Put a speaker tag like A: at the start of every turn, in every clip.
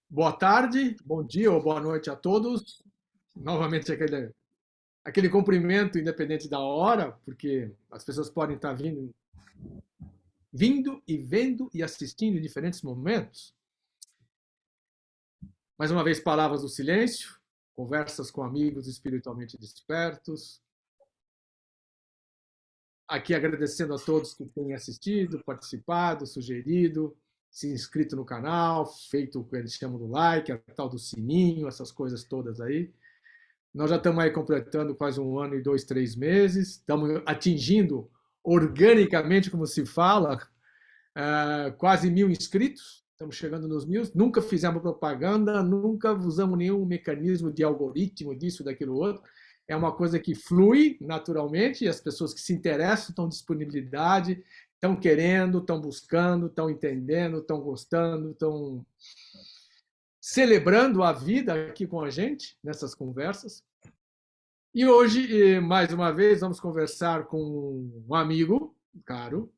A: Boa tarde, bom dia ou boa noite a todos. Novamente aquele cumprimento independente da hora, porque as pessoas podem estar vindo e vendo e assistindo em diferentes momentos. Mais uma vez, palavras do silêncio, conversas com amigos espiritualmente despertos. Aqui agradecendo a todos que têm assistido, participado, sugerido, se inscrito no canal, feito o que eles chamam do like, a tal do sininho, essas coisas todas aí. Nós já estamos aí completando quase 1 ano e 2, 3 meses, estamos atingindo organicamente, como se fala, quase 1.000 inscritos, estamos chegando nos 1.000, nunca fizemos propaganda, nunca usamos nenhum mecanismo de algoritmo, disso, daquilo outro, é uma coisa que flui naturalmente, e as pessoas que se interessam estão disponibilidade, estão querendo, estão buscando, estão entendendo, estão gostando, estão celebrando a vida aqui com a gente, nessas conversas. E hoje, mais uma vez, vamos conversar com um amigo caro,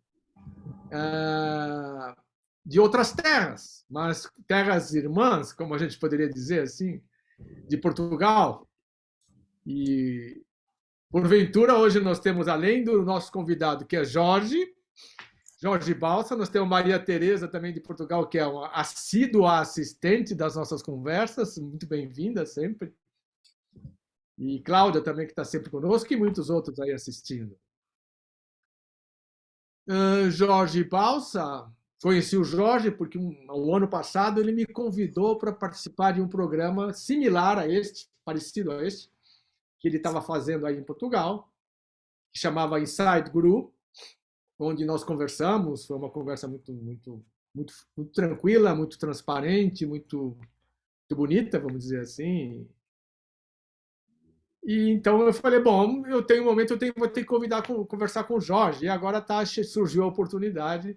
A: de outras terras, mas terras irmãs, como a gente poderia dizer assim, de Portugal. E, porventura, hoje nós temos, além do nosso convidado, que é Jorge Balsa, nós temos Maria Tereza, também de Portugal, que é uma assídua assistente das nossas conversas, muito bem-vinda sempre. E Cláudia também, que está sempre conosco, e muitos outros aí assistindo. Jorge Balsa, conheci o Jorge porque o ano passado ele me convidou para participar de um programa similar a este, parecido a este, que ele estava fazendo aí em Portugal, que chamava Inside Guru, onde nós conversamos. Foi uma conversa muito tranquila, muito transparente, muito bonita, vamos dizer assim. E então eu falei, bom, eu tenho um momento, vou ter que conversar com o Jorge. E agora surgiu a oportunidade.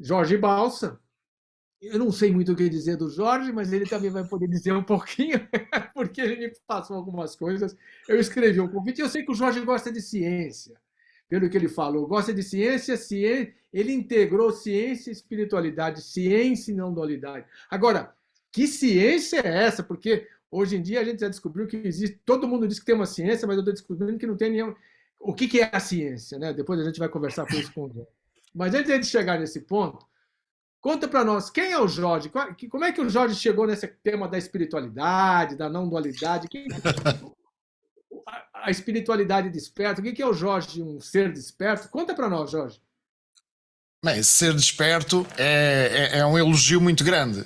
A: Jorge Balsa. Eu não sei muito o que dizer do Jorge, mas ele também vai poder dizer um pouquinho, porque ele me passou algumas coisas. Eu escrevi um convite, e eu sei que o Jorge gosta de ciência, pelo que ele falou. Gosta de ciência, ele integrou ciência e espiritualidade, ciência e não dualidade. Agora, que ciência é essa? Porque hoje em dia a gente já descobriu que existe, todo mundo diz que tem uma ciência, mas eu estou descobrindo que não tem nenhum. O que é a ciência, né? Depois a gente vai conversar com isso com o Jorge. Mas antes de chegar nesse ponto, conta para nós, quem é o Jorge? Como é que o Jorge chegou nesse tema da espiritualidade, da não dualidade? A espiritualidade desperta? O que é o Jorge, um ser desperto? Conta para nós, Jorge.
B: Bem, ser desperto é um elogio muito grande.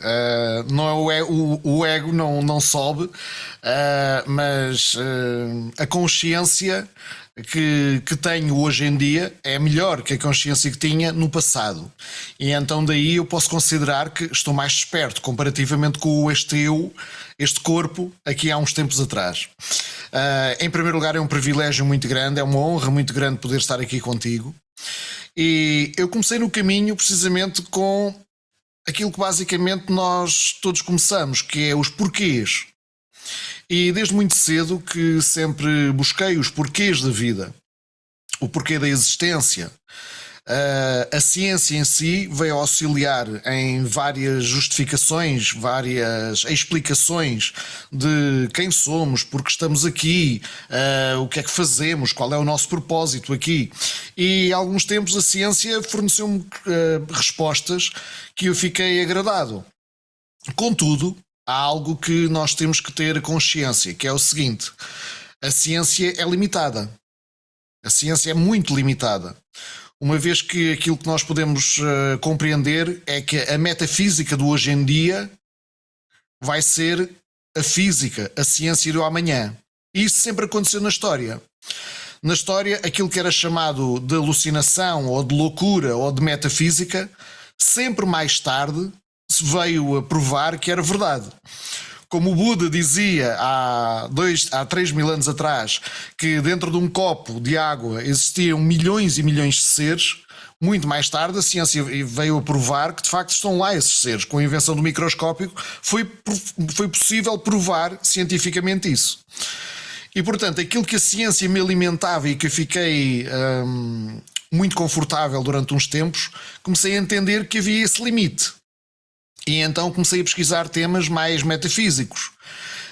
B: Não é o ego não sobe, mas a consciência que tenho hoje em dia é melhor que a consciência que tinha no passado. E então daí eu posso considerar que estou mais desperto comparativamente com este corpo aqui há uns tempos atrás. Em primeiro lugar, é um privilégio muito grande, é uma honra muito grande poder estar aqui contigo. E eu comecei no caminho precisamente com aquilo que basicamente nós todos começamos, que é os porquês. E desde muito cedo que sempre busquei os porquês da vida, o porquê da existência. A ciência em si veio auxiliar em várias justificações, várias explicações de quem somos, porque estamos aqui, o que é que fazemos, qual é o nosso propósito aqui. E há alguns tempos a ciência forneceu-me respostas que eu fiquei agradado. Contudo, há algo que nós temos que ter consciência, que é o seguinte: a ciência é limitada. A ciência é muito limitada. Uma vez que aquilo que nós podemos compreender é que a metafísica do hoje em dia vai ser a física, a ciência do amanhã. E isso sempre aconteceu na história. Na história, aquilo que era chamado de alucinação, ou de loucura, ou de metafísica, sempre mais tarde se veio a provar que era verdade. Como o Buda dizia há 3.000 anos atrás, que dentro de um copo de água existiam milhões e milhões de seres, muito mais tarde a ciência veio a provar que de facto estão lá esses seres. Com a invenção do microscópio foi possível provar cientificamente isso. E portanto, aquilo que a ciência me alimentava e que eu fiquei muito confortável durante uns tempos, comecei a entender que havia esse limite. E então comecei a pesquisar temas mais metafísicos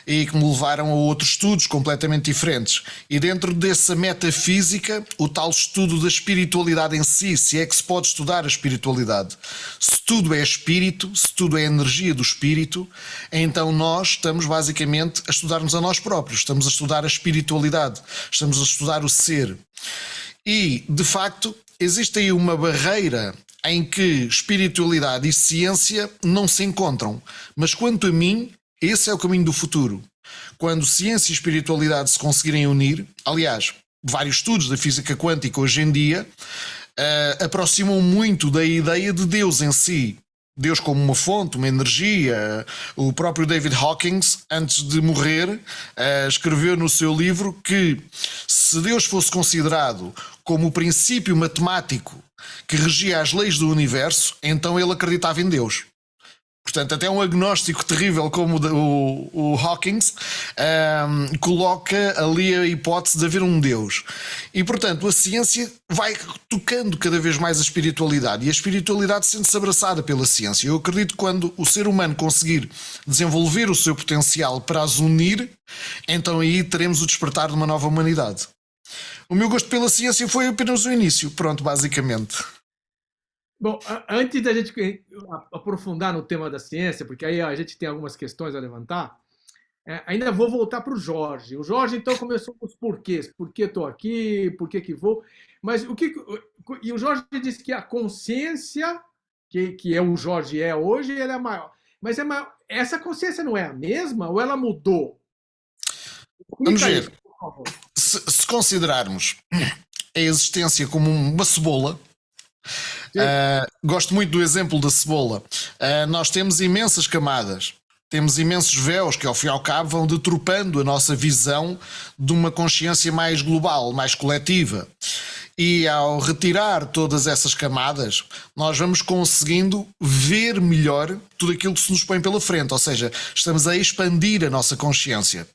B: e que me levaram a outros estudos completamente diferentes. E dentro dessa metafísica, o tal estudo da espiritualidade em si, se é que se pode estudar a espiritualidade. Se tudo é espírito, se tudo é energia do espírito, então nós estamos basicamente a estudar-nos a nós próprios, estamos a estudar a espiritualidade, estamos a estudar o ser. E, de facto, existe aí uma barreira em que espiritualidade e ciência não se encontram. Mas quanto a mim, esse é o caminho do futuro. Quando ciência e espiritualidade se conseguirem unir, aliás, vários estudos da física quântica hoje em dia aproximam muito da ideia de Deus em si. Deus como uma fonte, uma energia. O próprio David Hawking, antes de morrer, escreveu no seu livro que se Deus fosse considerado como o princípio matemático que regia as leis do universo, então ele acreditava em Deus. Portanto, até um agnóstico terrível como o Hawkins coloca ali a hipótese de haver um Deus. E, portanto, a ciência vai tocando cada vez mais a espiritualidade e a espiritualidade sente-se abraçada pela ciência. Eu acredito que quando o ser humano conseguir desenvolver o seu potencial para as unir, então aí teremos o despertar de uma nova humanidade. O meu gosto pela ciência foi apenas o início, pronto, basicamente.
A: Bom, antes da gente aprofundar no tema da ciência, porque aí a gente tem algumas questões a levantar, ainda vou voltar para o Jorge. O Jorge, então, começou com os porquês. Por que estou aqui? Por que vou? Mas e o Jorge disse que a consciência, que é o Jorge hoje, ela é maior. Mas essa consciência não é a mesma ou ela mudou?
B: Vamos ver. Se considerarmos a existência como uma cebola, gosto muito do exemplo da cebola. Nós temos imensas camadas, temos imensos véus que ao fim e ao cabo vão deturpando a nossa visão de uma consciência mais global, mais coletiva. E ao retirar todas essas camadas, nós vamos conseguindo ver melhor tudo aquilo que se nos põe pela frente, ou seja, estamos a expandir a nossa consciência.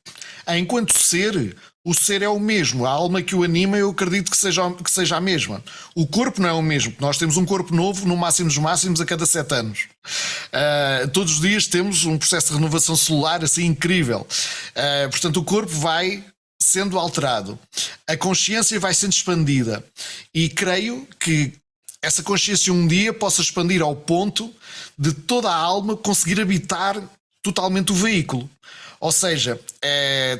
B: Enquanto ser, o ser é o mesmo, a alma que o anima eu acredito que seja a mesma. O corpo não é o mesmo, nós temos um corpo novo no máximo dos máximos a cada 7 anos. Todos os dias temos um processo de renovação celular assim incrível. Portanto, o corpo vai sendo alterado, a consciência vai sendo expandida e creio que essa consciência um dia possa expandir ao ponto de toda a alma conseguir habitar totalmente o veículo. Ou seja,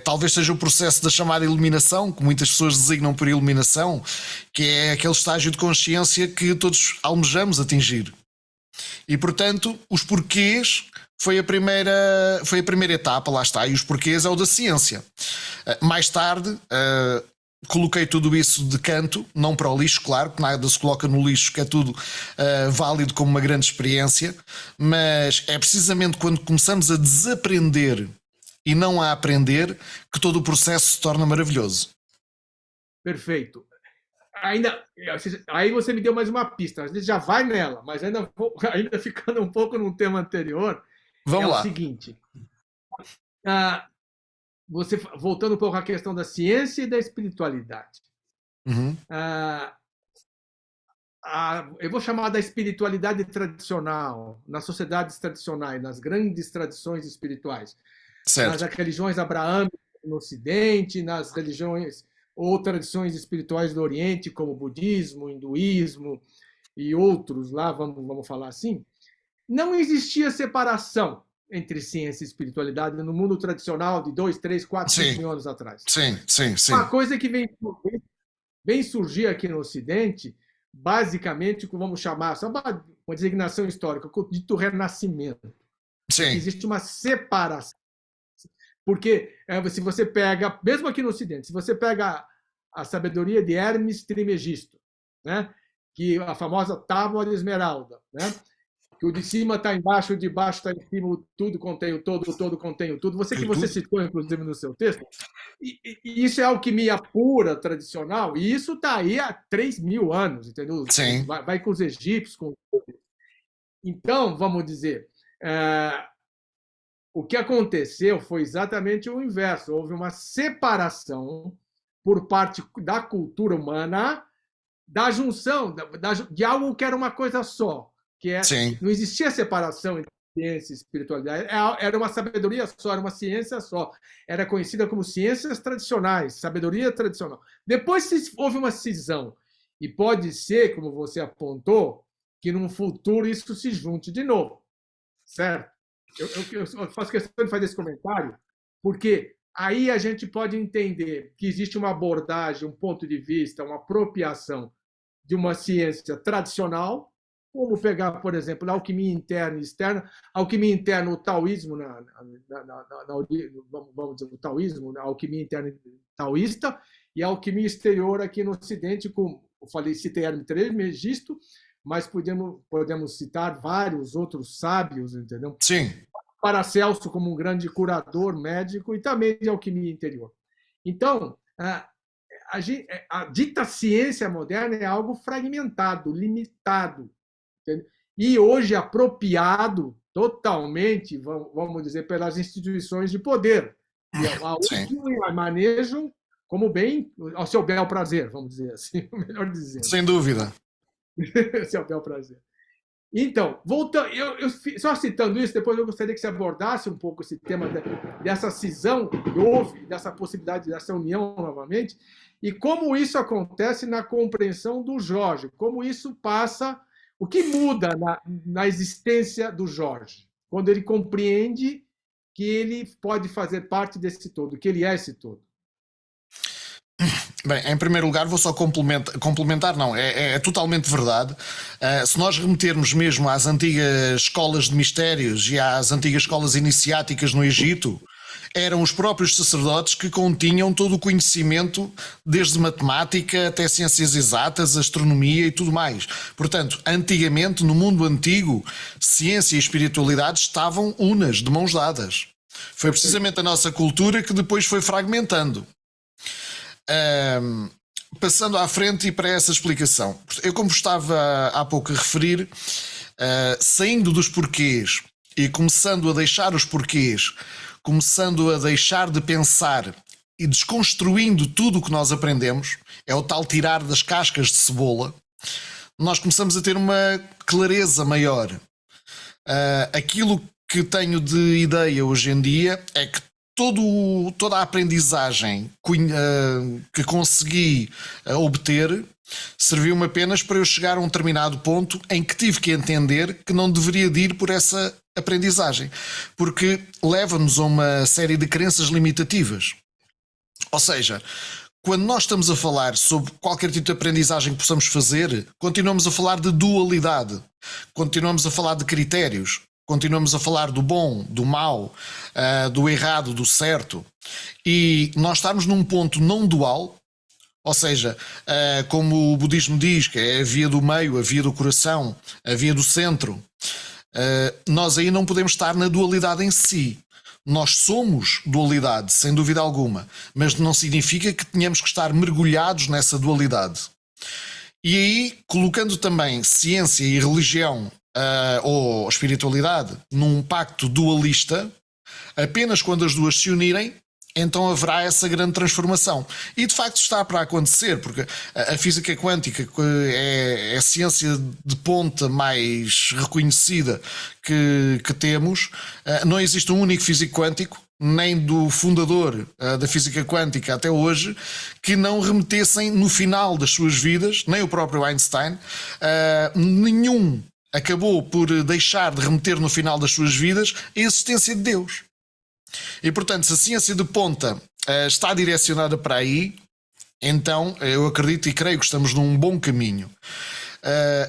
B: talvez seja o processo da chamada iluminação, que muitas pessoas designam por iluminação, que é aquele estágio de consciência que todos almejamos atingir. E, portanto, os porquês foi a primeira etapa, lá está, e os porquês é o da ciência. Mais tarde, coloquei tudo isso de canto, não para o lixo, claro, que nada se coloca no lixo, que é tudo válido como uma grande experiência, mas é precisamente quando começamos a desaprender e não a aprender que todo o processo se torna maravilhoso.
A: Perfeito. Aí você me deu mais uma pista, a gente já vai nela, mas ainda ficando um pouco no tema anterior,
B: Vamos lá.
A: O seguinte, você voltando um pouco à questão da ciência e da espiritualidade.
B: Uhum.
A: Eu vou chamar da espiritualidade tradicional, nas sociedades tradicionais, nas grandes tradições espirituais,
B: certo.
A: nas religiões abraâmicas no Ocidente, nas religiões ou tradições espirituais do Oriente, como budismo, hinduísmo e outros lá, vamos falar assim, não existia separação entre ciência e espiritualidade no mundo tradicional de 2, 3, 4, 5 mil anos atrás.
B: Sim.
A: Uma coisa que vem surgir aqui no Ocidente, basicamente, vamos chamar, só uma designação histórica, o dito renascimento.
B: Sim.
A: Existe uma separação. Porque se você pega, mesmo aqui no Ocidente, se você pega a sabedoria de Hermes Trismegisto, né? Que a famosa tábua de esmeralda, né? Que o de cima está embaixo, o de baixo está em cima, o tudo contém o todo contém o tudo. Você citou, inclusive, no seu texto. E isso é alquimia pura, tradicional, e isso está aí há 3.000 anos, entendeu?
B: Sim.
A: Vai com os egípcios. Então, vamos dizer, o que aconteceu foi exatamente o inverso. Houve uma separação por parte da cultura humana da junção de algo que era uma coisa só. Que não existia separação entre ciência e espiritualidade. Era uma sabedoria só, era uma ciência só. Era conhecida como ciências tradicionais, sabedoria tradicional. Depois houve uma cisão. E pode ser, como você apontou, que num futuro isso se junte de novo. Certo? Eu faço questão de fazer esse comentário, porque aí a gente pode entender que existe uma abordagem, um ponto de vista, uma apropriação de uma ciência tradicional, como pegar, por exemplo, a alquimia interna e externa, a alquimia interna, o taoísmo, vamos dizer, o taoísmo, a alquimia interna taoísta, e a alquimia exterior aqui no Ocidente, com, eu falei, citei Hermes Trismegisto, mas podemos citar vários outros sábios, entendeu?
B: Sim.
A: Paracelso como um grande curador médico e também de alquimia interior. Então, a dita ciência moderna é algo fragmentado, limitado, entendeu? E hoje apropriado totalmente, vamos dizer, pelas instituições de poder, que manejam como bem ao seu bel prazer, vamos dizer assim, melhor dizendo.
B: Sem dúvida.
A: Seu bel prazer. Então, voltando, só citando isso, depois eu gostaria que você abordasse um pouco esse tema dessa cisão que houve, dessa possibilidade dessa união novamente, e como isso acontece na compreensão do Jorge, como isso passa, o que muda na existência do Jorge, quando ele compreende que ele pode fazer parte desse todo, que ele é esse todo.
B: Bem, em primeiro lugar vou só complementar, não, é totalmente verdade. Se nós remetermos mesmo às antigas escolas de mistérios e às antigas escolas iniciáticas no Egito, eram os próprios sacerdotes que continham todo o conhecimento, desde matemática até ciências exatas, astronomia e tudo mais. Portanto, antigamente, no mundo antigo, ciência e espiritualidade estavam unas, de mãos dadas. Foi precisamente a nossa cultura que depois foi fragmentando. Passando à frente e para essa explicação, eu, como estava há pouco a referir, saindo dos porquês e começando a deixar os porquês, começando a deixar de pensar e desconstruindo tudo o que nós aprendemos, é o tal tirar das cascas de cebola, nós começamos a ter uma clareza maior. Aquilo que tenho de ideia hoje em dia é que toda a aprendizagem que consegui obter serviu-me apenas para eu chegar a um determinado ponto em que tive que entender que não deveria de ir por essa aprendizagem, porque leva-nos a uma série de crenças limitativas. Ou seja, quando nós estamos a falar sobre qualquer tipo de aprendizagem que possamos fazer, continuamos a falar de dualidade, continuamos a falar de critérios, continuamos a falar do bom, do mau, do errado, do certo, e nós estarmos num ponto não dual, ou seja, como o budismo diz, que é a via do meio, a via do coração, a via do centro, nós aí não podemos estar na dualidade em si. Nós somos dualidade, sem dúvida alguma, mas não significa que tenhamos que estar mergulhados nessa dualidade. E aí, colocando também ciência e religião ou espiritualidade num pacto dualista, apenas quando as duas se unirem, então haverá essa grande transformação. E de facto está para acontecer, porque a física quântica é a ciência de ponta mais reconhecida que temos. Não existe um único físico quântico, nem do fundador da física quântica até hoje, que não remetessem no final das suas vidas, nem o próprio Einstein, nenhum acabou por deixar de remeter no final das suas vidas a existência de Deus. E portanto, se a ciência de ponta está direcionada para aí, então eu acredito e creio que estamos num bom caminho.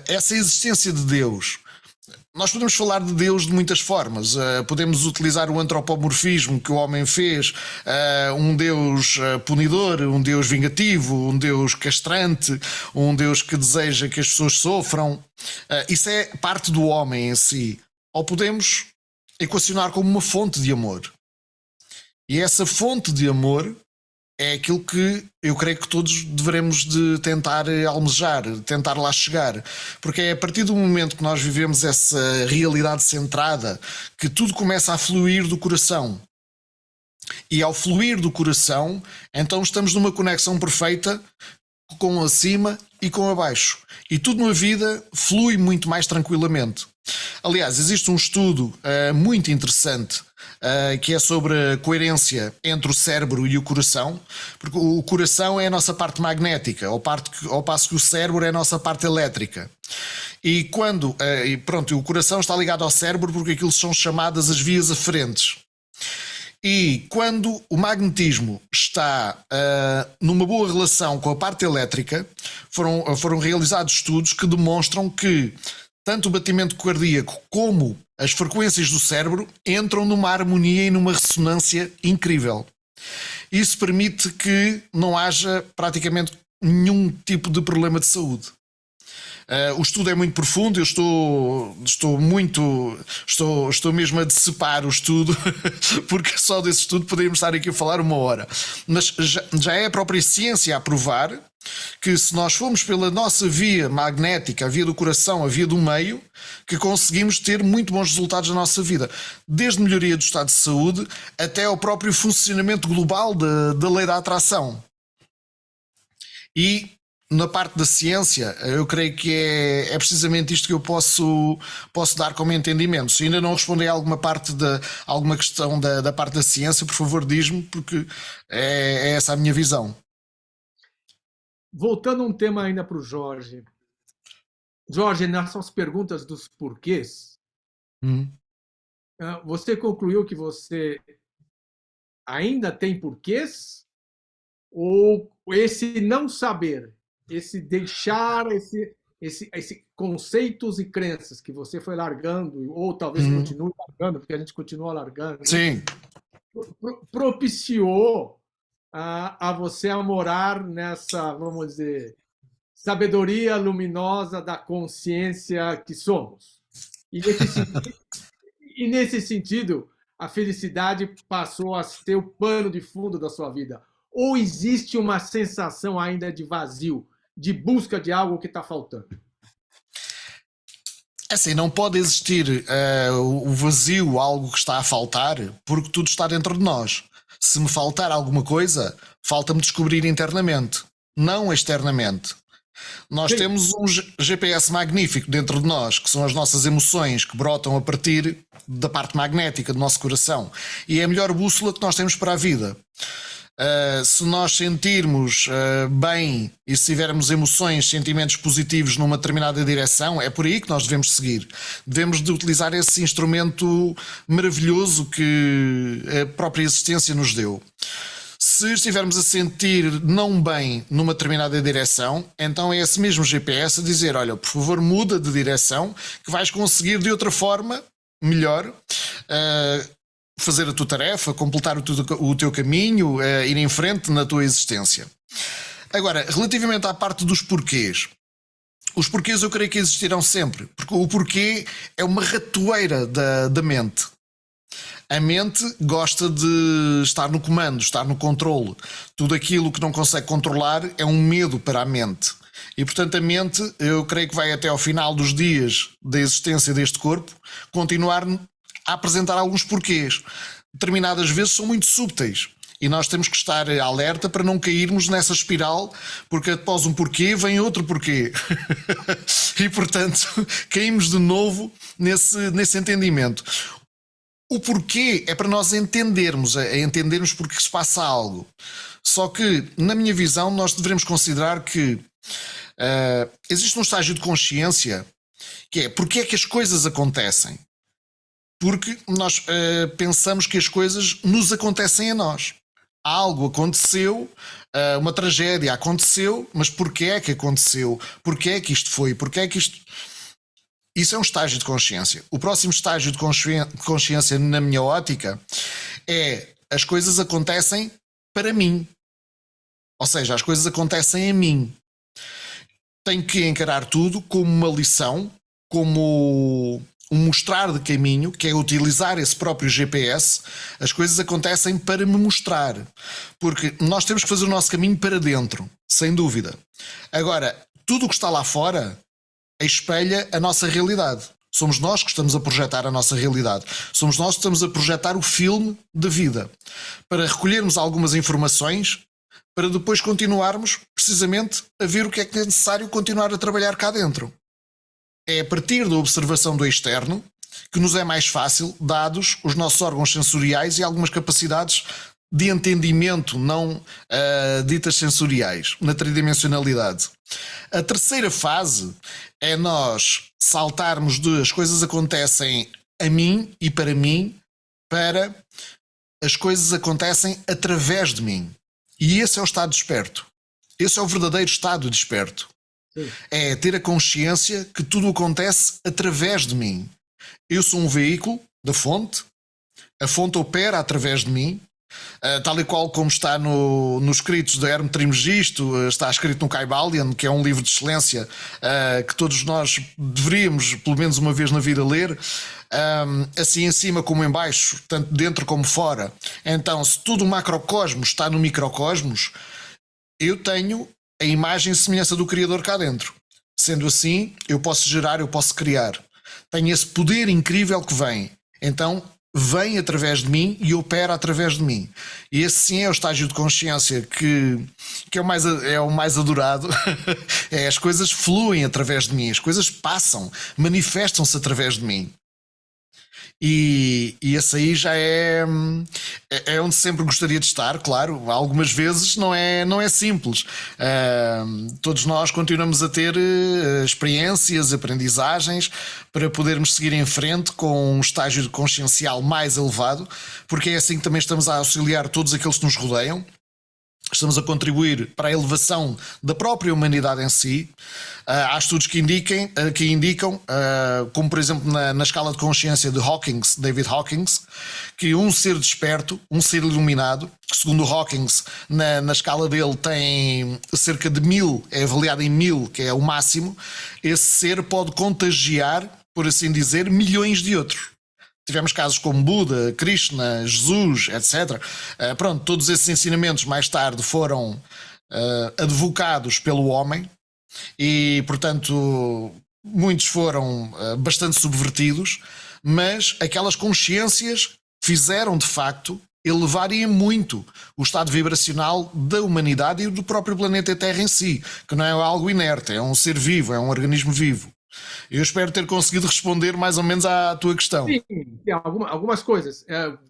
B: Essa existência de Deus, nós podemos falar de Deus de muitas formas. Podemos utilizar o antropomorfismo que o homem fez, um Deus punidor, um Deus vingativo, um Deus castrante, um Deus que deseja que as pessoas sofram. Isso é parte do homem em si. Ou podemos equacionar como uma fonte de amor. E essa fonte de amor é aquilo que eu creio que todos devemos de tentar almejar, tentar lá chegar. Porque é a partir do momento que nós vivemos essa realidade centrada que tudo começa a fluir do coração. E ao fluir do coração, então estamos numa conexão perfeita com acima e com abaixo. E tudo na vida flui muito mais tranquilamente. Aliás, existe um estudo muito interessante que é sobre a coerência entre o cérebro e o coração, porque o coração é a nossa parte magnética, ao passo que o cérebro é a nossa parte elétrica. E quando, o coração está ligado ao cérebro porque aquilo são chamadas as vias aferentes. E quando o magnetismo está numa boa relação com a parte elétrica, foram realizados estudos que demonstram que tanto o batimento cardíaco como as frequências do cérebro entram numa harmonia e numa ressonância incrível. Isso permite que não haja praticamente nenhum tipo de problema de saúde. O estudo é muito profundo, eu estou mesmo a decepar o estudo, porque só desse estudo poderíamos estar aqui a falar 1 hora. Mas já é a própria ciência a provar que se nós formos pela nossa via magnética, a via do coração, a via do meio, que conseguimos ter muito bons resultados na nossa vida. Desde melhoria do estado de saúde até ao próprio funcionamento global da lei da atração. E na parte da ciência, eu creio que é precisamente isto que eu posso dar como entendimento. Se ainda não respondi a alguma questão da parte da ciência, por favor diz-me, porque é essa a minha visão.
A: Voltando um tema ainda para o Jorge. Jorge, nessas perguntas dos porquês, você concluiu que você ainda tem porquês? Ou esse não saber, esse deixar, esse conceitos e crenças que você foi largando, ou talvez continue largando, porque a gente continua largando,
B: Sim.
A: propiciou a você a morar nessa, vamos dizer, sabedoria luminosa da consciência que somos. E nesse sentido, a felicidade passou a ser o pano de fundo da sua vida. Ou existe uma sensação ainda de vazio, de busca de algo que está faltando?
B: Assim, não pode existir o vazio, algo que está a faltar, porque tudo está dentro de nós. Se me faltar alguma coisa, falta-me descobrir internamente, não externamente. Nós temos um GPS magnífico dentro de nós, que são as nossas emoções, que brotam a partir da parte magnética do nosso coração. E é a melhor bússola que nós temos para a vida. Se nós sentirmos bem e se tivermos emoções, sentimentos positivos numa determinada direção, é por aí que nós devemos seguir. Devemos de utilizar esse instrumento maravilhoso que a própria existência nos deu. Se estivermos a sentir não bem numa determinada direção, então é esse mesmo GPS a dizer, olha, por favor muda de direção, que vais conseguir de outra forma, melhor, fazer a tua tarefa, completar o teu caminho, ir em frente na tua existência. Agora, relativamente à parte dos porquês, os porquês eu creio que existirão sempre, porque o porquê é uma ratoeira da mente. A mente gosta de estar no comando, estar no controle. Tudo aquilo que não consegue controlar é um medo para a mente. E, portanto, a mente, eu creio que vai até ao final dos dias da existência deste corpo, continuar a apresentar alguns porquês. Determinadas vezes são muito súbteis. E nós temos que estar alerta para não cairmos nessa espiral, porque após um porquê vem outro porquê. E, portanto, caímos de novo nesse entendimento. O porquê é para nós entendermos porque se passa algo. Só que, na minha visão, nós devemos considerar que existe um estágio de consciência que é porque é que as coisas acontecem. Porque nós pensamos que as coisas nos acontecem a nós. Algo aconteceu, uma tragédia aconteceu, mas porquê é que aconteceu? Porquê é que isto foi? Porquê é que isto... Isso é um estágio de consciência. O próximo estágio de consciência, na minha ótica, é as coisas acontecem para mim. Ou seja, as coisas acontecem a mim. Tenho que encarar tudo como uma lição, como um mostrar de caminho, que é utilizar esse próprio GPS. As coisas acontecem para me mostrar. Porque nós temos que fazer o nosso caminho para dentro, sem dúvida. Agora, tudo o que está lá fora espelha a nossa realidade. Somos nós que estamos a projetar a nossa realidade. Somos nós que estamos a projetar o filme de vida. Para recolhermos algumas informações, para depois continuarmos precisamente a ver o que é necessário continuar a trabalhar cá dentro. É a partir da observação do externo que nos é mais fácil, dados os nossos órgãos sensoriais e algumas capacidades de entendimento não ditas sensoriais, na tridimensionalidade. A terceira fase é nós saltarmos de as coisas acontecem a mim e para mim, para as coisas acontecem através de mim. E esse é o estado desperto. Esse é o verdadeiro estado desperto.
A: Sim.
B: É ter a consciência que tudo acontece através de mim. Eu sou um veículo da fonte, a fonte opera através de mim, tal e qual como está nos escritos de Hermes Trismegisto, está escrito no Kybalion, que é um livro de excelência que todos nós deveríamos, pelo menos uma vez na vida, ler, assim em cima como em baixo, tanto dentro como fora. Então, se tudo o macrocosmos está no microcosmos, eu tenho a imagem e semelhança do Criador cá dentro. Sendo assim, eu posso gerar, eu posso criar. Tenho esse poder incrível que vem. Então, vem através de mim e opera através de mim. E esse sim é o estágio de consciência que é o mais adorado. As coisas fluem através de mim, as coisas passam, manifestam-se através de mim. E esse aí já é onde sempre gostaria de estar, claro. Algumas vezes não é simples. Todos nós continuamos a ter experiências, aprendizagens para podermos seguir em frente com um estágio consciencial mais elevado, porque é assim que também estamos a auxiliar todos aqueles que nos rodeiam. Estamos a contribuir para a elevação da própria humanidade em si. Há estudos que indicam, como por exemplo na escala de consciência de David Hawkins, que um ser desperto, um ser iluminado, que segundo Hawkins, na escala dele tem cerca de 1000, é avaliado em 1000, que é o máximo, esse ser pode contagiar, por assim dizer, milhões de outros. Tivemos casos como Buda, Krishna, Jesus, etc. Pronto, todos esses ensinamentos mais tarde foram advocados pelo homem e, portanto, muitos foram bastante subvertidos, mas aquelas consciências fizeram, de facto, elevarem muito o estado vibracional da humanidade e do próprio planeta Terra em si, que não é algo inerte, é um ser vivo, é um organismo vivo. Eu espero ter conseguido responder mais ou menos à tua questão.
A: Sim, tem algumas coisas.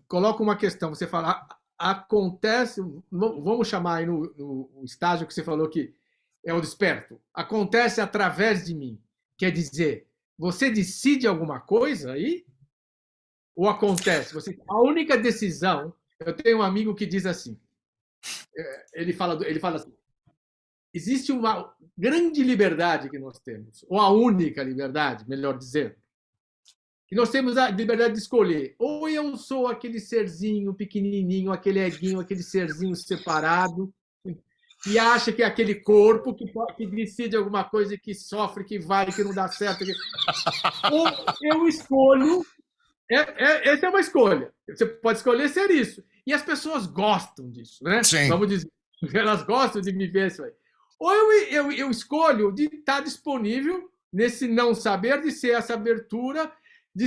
A: Coloca uma questão, você fala, acontece, vamos chamar aí no estágio que você falou que é o desperto, acontece através de mim. Quer dizer, você decide alguma coisa aí? Ou acontece? A única decisão, eu tenho um amigo que diz assim, ele fala assim, existe uma grande liberdade que nós temos, ou a única liberdade, melhor dizendo, que nós temos a liberdade de escolher. Ou eu sou aquele serzinho pequenininho, aquele eguinho, aquele serzinho separado, que acha que é aquele corpo que decide alguma coisa, que sofre, que vai, que não dá certo. Ou eu escolho. Essa é uma escolha. Você pode escolher ser isso. E as pessoas gostam disso, né?
B: Sim.
A: Vamos dizer, elas gostam de me ver isso aí. Ou eu escolho de estar disponível nesse não saber, de ser essa abertura, de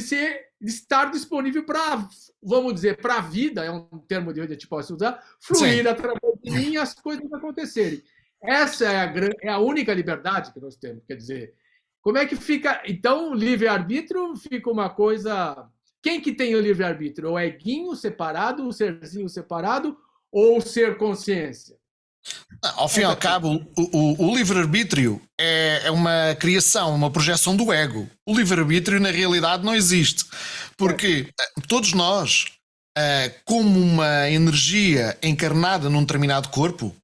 A: estar disponível para, vamos dizer, para a vida, é um termo de hoje que a gente pode usar, fluir através de mim e as coisas acontecerem. Essa é a única liberdade que nós temos. Quer dizer, como é que fica? Então, o livre-arbítrio fica uma coisa. Quem que tem o livre-arbítrio? O eguinho separado, o serzinho separado ou o ser consciência?
B: Ao fim e ao cabo, o livre-arbítrio é uma criação, uma projeção do ego. O livre-arbítrio, na realidade, não existe. Porque todos nós, como uma energia encarnada num determinado corpo,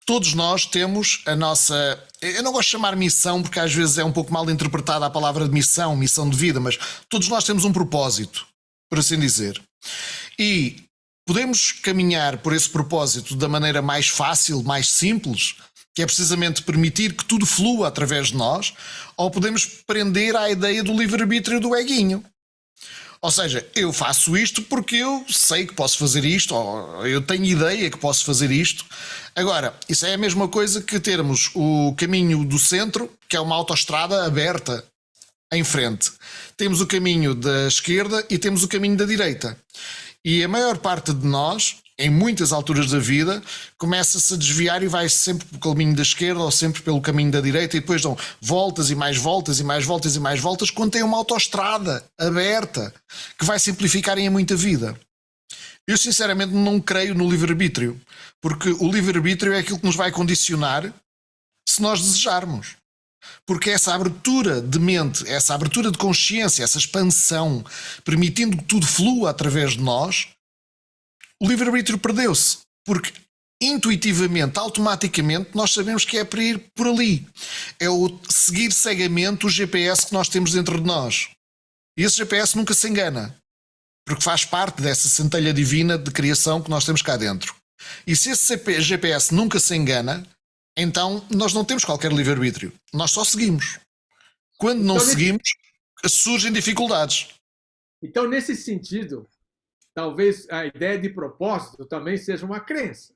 B: todos nós temos a nossa... Eu não gosto de chamar missão, porque às vezes é um pouco mal interpretada a palavra de missão de vida, mas todos nós temos um propósito, por assim dizer. E podemos caminhar por esse propósito da maneira mais fácil, mais simples, que é precisamente permitir que tudo flua através de nós, ou podemos prender à ideia do livre-arbítrio do eguinho. Ou seja, eu faço isto porque eu sei que posso fazer isto, ou eu tenho ideia que posso fazer isto. Agora, isso é a mesma coisa que termos o caminho do centro, que é uma autoestrada aberta em frente. Temos o caminho da esquerda e temos o caminho da direita. E a maior parte de nós em muitas alturas da vida, começa-se a desviar e vai sempre pelo caminho da esquerda ou sempre pelo caminho da direita e depois dão voltas e mais voltas e mais voltas e mais voltas quando tem uma autoestrada aberta que vai simplificarem a muita vida. Eu sinceramente não creio no livre-arbítrio, porque o livre-arbítrio é aquilo que nos vai condicionar se nós desejarmos. Porque essa abertura de mente, essa abertura de consciência, essa expansão, permitindo que tudo flua através de nós, o livre-arbítrio perdeu-se. Porque intuitivamente, automaticamente, nós sabemos que é para ir por ali. É o seguir cegamente o GPS que nós temos dentro de nós. E esse GPS nunca se engana. Porque faz parte dessa centelha divina de criação que nós temos cá dentro. E se esse GPS nunca se engana, então nós não temos qualquer livre-arbítrio. Nós só seguimos. Quando não seguimos, surgem dificuldades.
A: Então, nesse sentido, talvez a ideia de propósito também seja uma crença.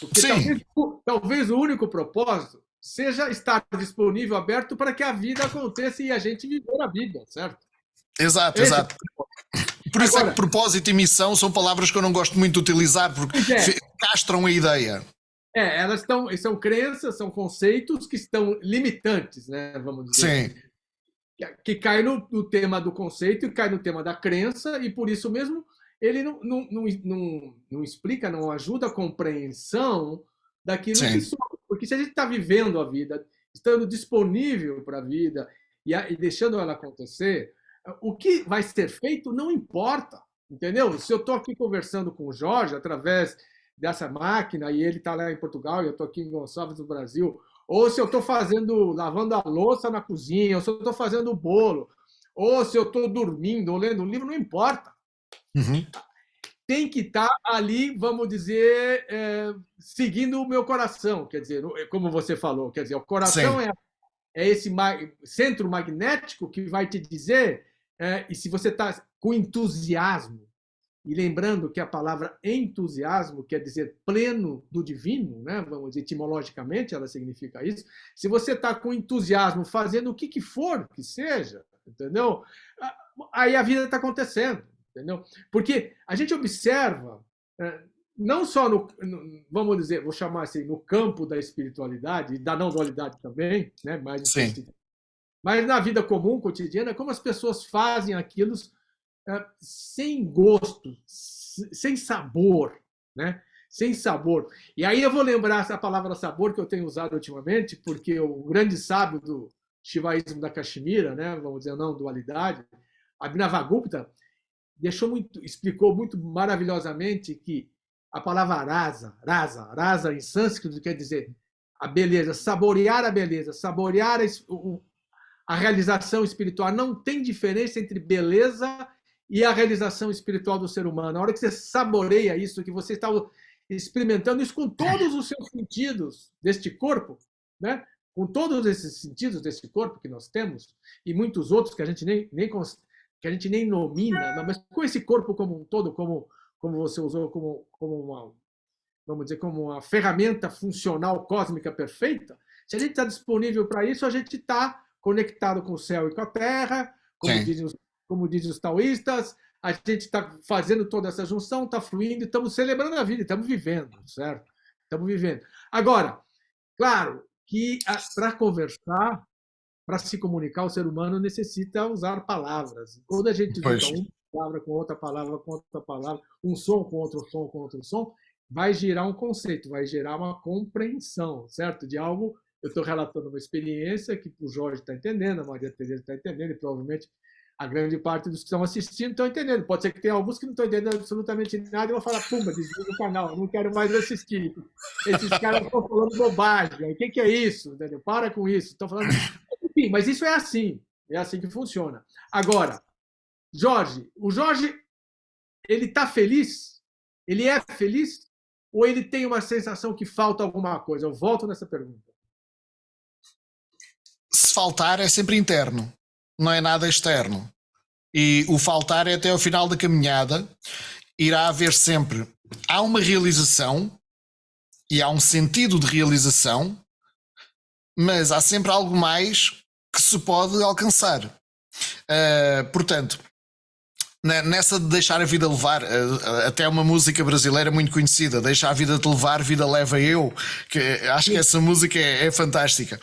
A: Porque talvez o único propósito seja estar disponível, aberto para que a vida aconteça e a gente viver a vida, certo?
B: Exato, exato. Por isso é que propósito e missão são palavras que eu não gosto muito de utilizar, porque castram a ideia.
A: Elas são crenças, são conceitos que estão limitantes, né? Vamos dizer.
B: Sim.
A: Que cai no tema do conceito e cai no tema da crença, e por isso mesmo ele não explica, não ajuda a compreensão daquilo que somos. Porque se a gente está vivendo a vida, estando disponível para a vida e deixando ela acontecer, o que vai ser feito não importa, entendeu? Se eu estou aqui conversando com o Jorge através dessa máquina e ele está lá em Portugal e eu estou aqui em Gonçalves, no Brasil, ou se eu estou lavando a louça na cozinha, ou se eu estou fazendo o bolo, ou se eu estou dormindo ou lendo um livro, não importa.
B: Uhum.
A: Tem que estar ali, vamos dizer, seguindo o meu coração, quer dizer, como você falou, quer dizer, o coração é esse centro magnético que vai te dizer, e se você está com entusiasmo, e lembrando que a palavra entusiasmo quer dizer pleno do divino, né? Vamos dizer, etimologicamente ela significa isso. Se você está com entusiasmo fazendo o que for que seja, entendeu? Aí a vida está acontecendo, entendeu? Porque a gente observa, não só vamos dizer, vou chamar assim, no campo da espiritualidade e da não dualidade também, né? Mas na vida comum, cotidiana, como as pessoas fazem aquilo sem gosto, sem sabor, né? Sem sabor. E aí eu vou lembrar essa palavra sabor que eu tenho usado ultimamente, porque o grande sábio do Shivaísmo da Caxemira, né? Vamos dizer, não dualidade, Abhinavagupta, explicou muito maravilhosamente que a palavra rasa em sânscrito quer dizer a beleza, saborear a beleza, saborear a realização espiritual. Não tem diferença entre beleza e a realização espiritual do ser humano. Na hora que você saboreia isso, que você está experimentando isso com todos os seus sentidos deste corpo, né? Com todos esses sentidos desse corpo que nós temos, e muitos outros que a gente que a gente nem nomina, mas com esse corpo como um todo, como você usou, como uma, vamos dizer, como uma ferramenta funcional cósmica perfeita, se a gente está disponível para isso, a gente está conectado com o céu e com a terra, como dizem os taoístas, a gente está fazendo toda essa junção, está fluindo, estamos celebrando a vida, estamos vivendo, certo? Estamos vivendo. Agora, claro que para conversar, para se comunicar, o ser humano necessita usar palavras. Quando a gente junta uma palavra com outra palavra, com outra palavra, um som com outro som, com outro som, vai gerar um conceito, vai gerar uma compreensão, certo? De algo. Eu estou relatando uma experiência que o Jorge está entendendo, a Maria Tereza está entendendo, e provavelmente a grande parte dos que estão assistindo estão entendendo. Pode ser que tenha alguns que não estão entendendo absolutamente nada e vão falar, pumba, desliga o canal, não quero mais assistir. Esses caras estão falando bobagem. O que é isso? Entendeu? Para com isso. Estão falando... Enfim, mas isso é assim que funciona. Agora, o Jorge, ele está feliz? Ele é feliz? Ou ele tem uma sensação que falta alguma coisa? Eu volto nessa pergunta.
B: Se faltar é sempre interno, não é nada externo. E o faltar é até ao final da caminhada. Irá haver sempre, há uma realização e há um sentido de realização, mas há sempre algo mais que se pode alcançar. Portanto, Nessa de deixar a vida levar, até uma música brasileira muito conhecida, Deixa a Vida Te Levar, Vida Leva Eu, que acho que essa música é fantástica.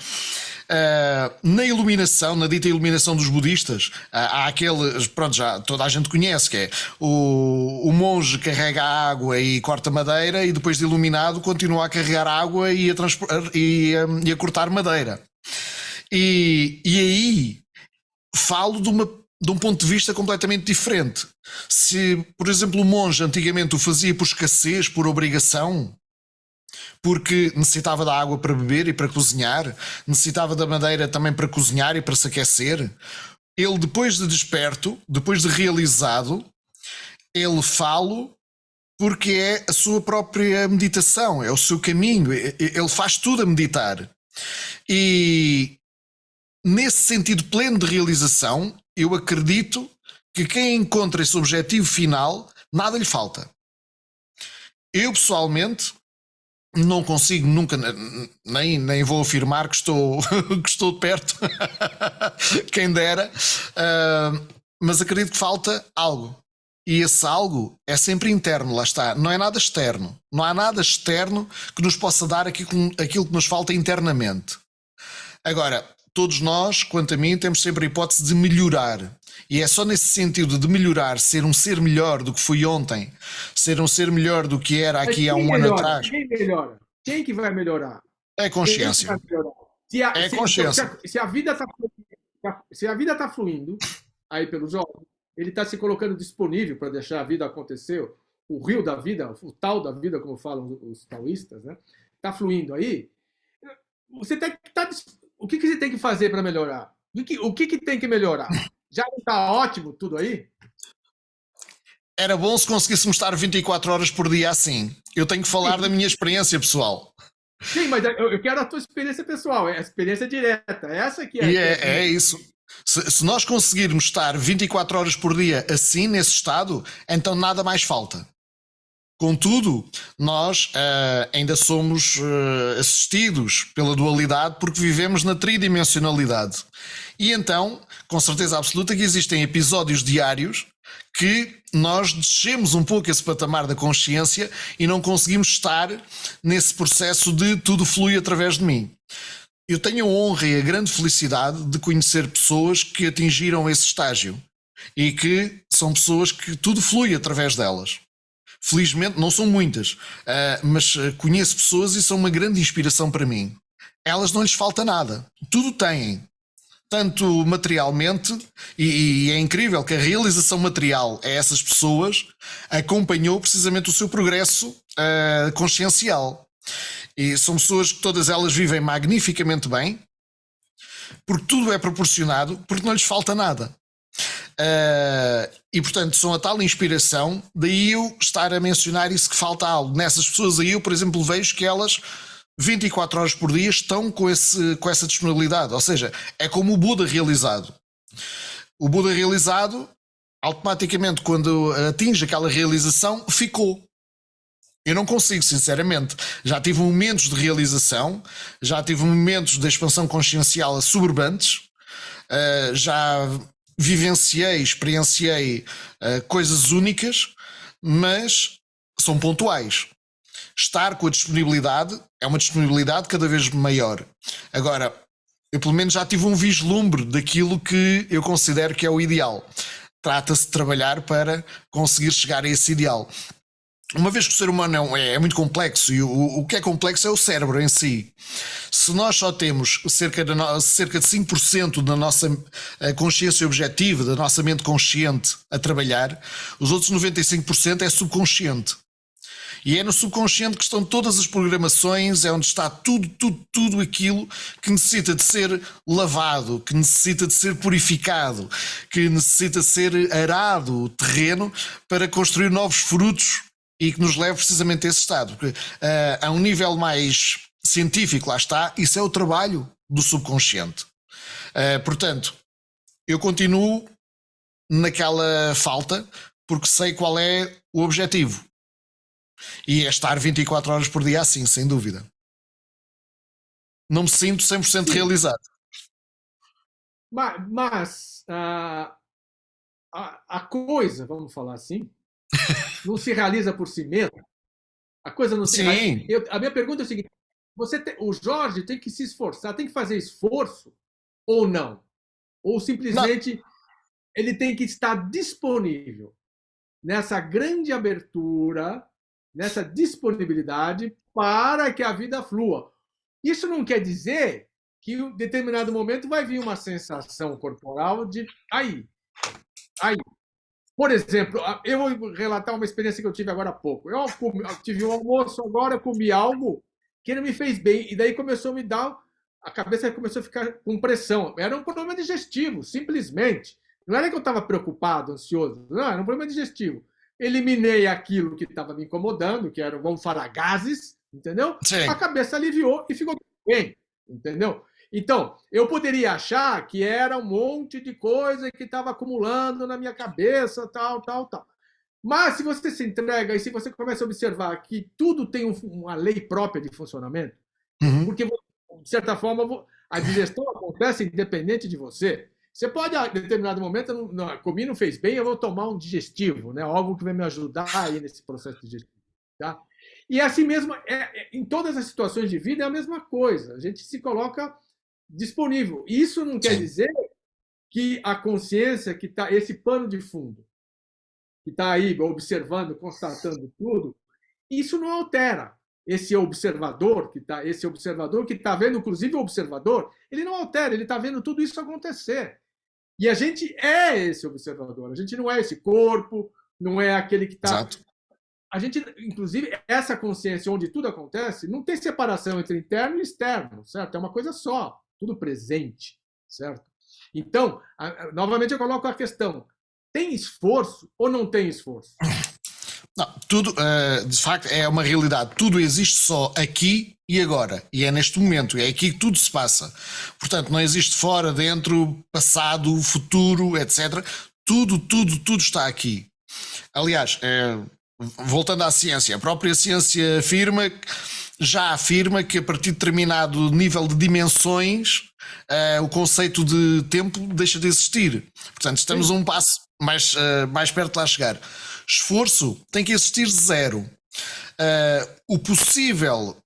B: Na iluminação, na dita iluminação dos budistas, há aquele, pronto, já toda a gente conhece, que é o monge carrega a água e corta madeira, e depois de iluminado continua a carregar água e a cortar madeira. E aí falo de um ponto de vista completamente diferente. Se, por exemplo, o monge antigamente o fazia por escassez, por obrigação, porque necessitava da água para beber e para cozinhar, necessitava da madeira também para cozinhar e para se aquecer, ele, depois de desperto, depois de realizado, ele fala porque é a sua própria meditação, é o seu caminho, ele faz tudo a meditar. E nesse sentido pleno de realização, eu acredito que quem encontra esse objetivo final, nada lhe falta. Eu, pessoalmente, não consigo nunca, nem vou afirmar que estou, que estou perto, quem dera, mas acredito que falta algo. E esse algo é sempre interno, lá está. Não é nada externo. Não há nada externo que nos possa dar aquilo que nos falta internamente. Agora, todos nós, quanto a mim, temos sempre a hipótese de melhorar. E é só nesse sentido de melhorar, ser um ser melhor do que fui ontem, ser um ser melhor do que era
A: Mas
B: aqui há
A: quem
B: um ano
A: melhora?
B: atrás.
A: Quem melhora? Quem que vai melhorar?
B: É
A: Quem que
B: consciência.
A: vai melhorar? Se a,
B: É
A: se, então,
B: consciência.
A: se a vida está se a vida tá fluindo aí pelos olhos, ele está se colocando disponível para deixar a vida acontecer, o rio da vida, o tal da vida, como falam os taoístas, né? Está fluindo aí. Você tem que tá, o que você tem que fazer para melhorar? O que tem que melhorar? Já não está ótimo tudo aí?
B: Era bom se conseguíssemos estar 24 horas por dia assim. Eu tenho que falar da minha experiência pessoal.
A: Sim, mas eu quero a tua experiência pessoal, a experiência direta. Essa que é.
B: E é isso. Se nós conseguirmos estar 24 horas por dia assim, nesse estado, então nada mais falta. Contudo, nós ainda somos assistidos pela dualidade porque vivemos na tridimensionalidade. E então, com certeza absoluta, que existem episódios diários que nós descemos um pouco esse patamar da consciência e não conseguimos estar nesse processo de tudo flui através de mim. Eu tenho a honra e a grande felicidade de conhecer pessoas que atingiram esse estágio e que são pessoas que tudo flui através delas. Felizmente não são muitas, mas conheço pessoas e são uma grande inspiração para mim. Elas não lhes falta nada, tudo têm, tanto materialmente, e é incrível que a realização material a essas pessoas acompanhou precisamente o seu progresso consciencial. E são pessoas que todas elas vivem magnificamente bem, porque tudo é proporcionado, porque não lhes falta nada. E portanto são a tal inspiração, daí eu estar a mencionar isso, que falta algo nessas pessoas. Aí eu, por exemplo, vejo que elas 24 horas por dia estão com essa disponibilidade, ou seja, é como o Buda realizado. O Buda realizado, automaticamente quando atinge aquela realização, ficou. Eu não consigo, sinceramente. Já tive momentos de realização, já tive momentos de expansão consciencial assoberbantes, já vivenciei, experienciei coisas únicas, mas são pontuais. Estar com a disponibilidade é uma disponibilidade cada vez maior. Agora, eu pelo menos já tive um vislumbre daquilo que eu considero que é o ideal. Trata-se de trabalhar para conseguir chegar a esse ideal. Uma vez que o ser humano é muito complexo, e o que é complexo é o cérebro em si. Se nós só temos cerca de 5% da nossa consciência objetiva, da nossa mente consciente a trabalhar, os outros 95% é subconsciente. E é no subconsciente que estão todas as programações, é onde está tudo aquilo que necessita de ser lavado, que necessita de ser purificado, que necessita de ser arado o terreno para construir novos frutos e que nos leve precisamente a esse estado. Porque a um nível mais científico, lá está, isso é o trabalho do subconsciente. Portanto, eu continuo naquela falta porque sei qual é o objetivo. E é estar 24 horas por dia assim, sem dúvida. Não me sinto 100% realizado.
A: Mas a coisa, vamos falar assim, não se realiza por si mesma. A coisa não se.
B: Sim,
A: A minha pergunta é o seguinte: o Jorge tem que se esforçar, tem que fazer esforço ou não? Ou
B: não,
A: simplesmente ele tem que estar disponível nessa grande abertura, nessa disponibilidade para que a vida flua. Isso não quer dizer que em determinado momento vai vir uma sensação corporal de aí. Por exemplo, eu vou relatar uma experiência que eu tive agora há pouco. Eu tive um almoço agora, comi algo que não me fez bem, e daí começou a me dar. A cabeça começou a ficar com pressão. Era um problema digestivo, simplesmente. Não era que eu estava preocupado, ansioso. Não, era um problema digestivo. Eliminei aquilo que estava me incomodando, que eram, vamos falar, gases, entendeu? A
B: sim,
A: cabeça aliviou e ficou bem, entendeu? Então, eu poderia achar que era um monte de coisa que estava acumulando na minha cabeça, tal, tal, tal. Mas se você se entrega e se você começa a observar que tudo tem uma lei própria de funcionamento,
B: uhum,
A: porque, de certa forma, a digestão acontece independente de você. Você pode, a determinado momento, não, comi não fez bem, eu vou tomar um digestivo, né? Algo que vai me ajudar aí nesse processo digestivo. Tá? E assim mesmo, em todas as situações de vida é a mesma coisa. A gente se coloca disponível. Isso não quer
B: sim,
A: dizer que a consciência, que está esse pano de fundo, que está aí observando, constatando tudo, isso não altera. Esse observador que está vendo, inclusive o observador, ele não altera, ele está vendo tudo isso acontecer. E a gente é esse observador. A gente não é esse corpo, não é aquele que está.
B: exato.
A: A gente, inclusive, essa consciência onde tudo acontece, não tem separação entre interno e externo, certo? É uma coisa só, tudo presente, certo? Então, novamente eu coloco a questão: tem esforço ou não tem esforço?
B: Não, tudo, de facto, é uma realidade. Tudo existe só aqui e agora. E é neste momento. É aqui que tudo se passa. Portanto, não existe fora, dentro, passado, futuro, etc. Tudo está aqui. Aliás, voltando à ciência, a própria ciência já afirma que a partir de determinado nível de dimensões, o conceito de tempo deixa de existir. Portanto, estamos
A: Sim.
B: um passo mais perto de lá chegar. Esforço tem que existir zero. O possível,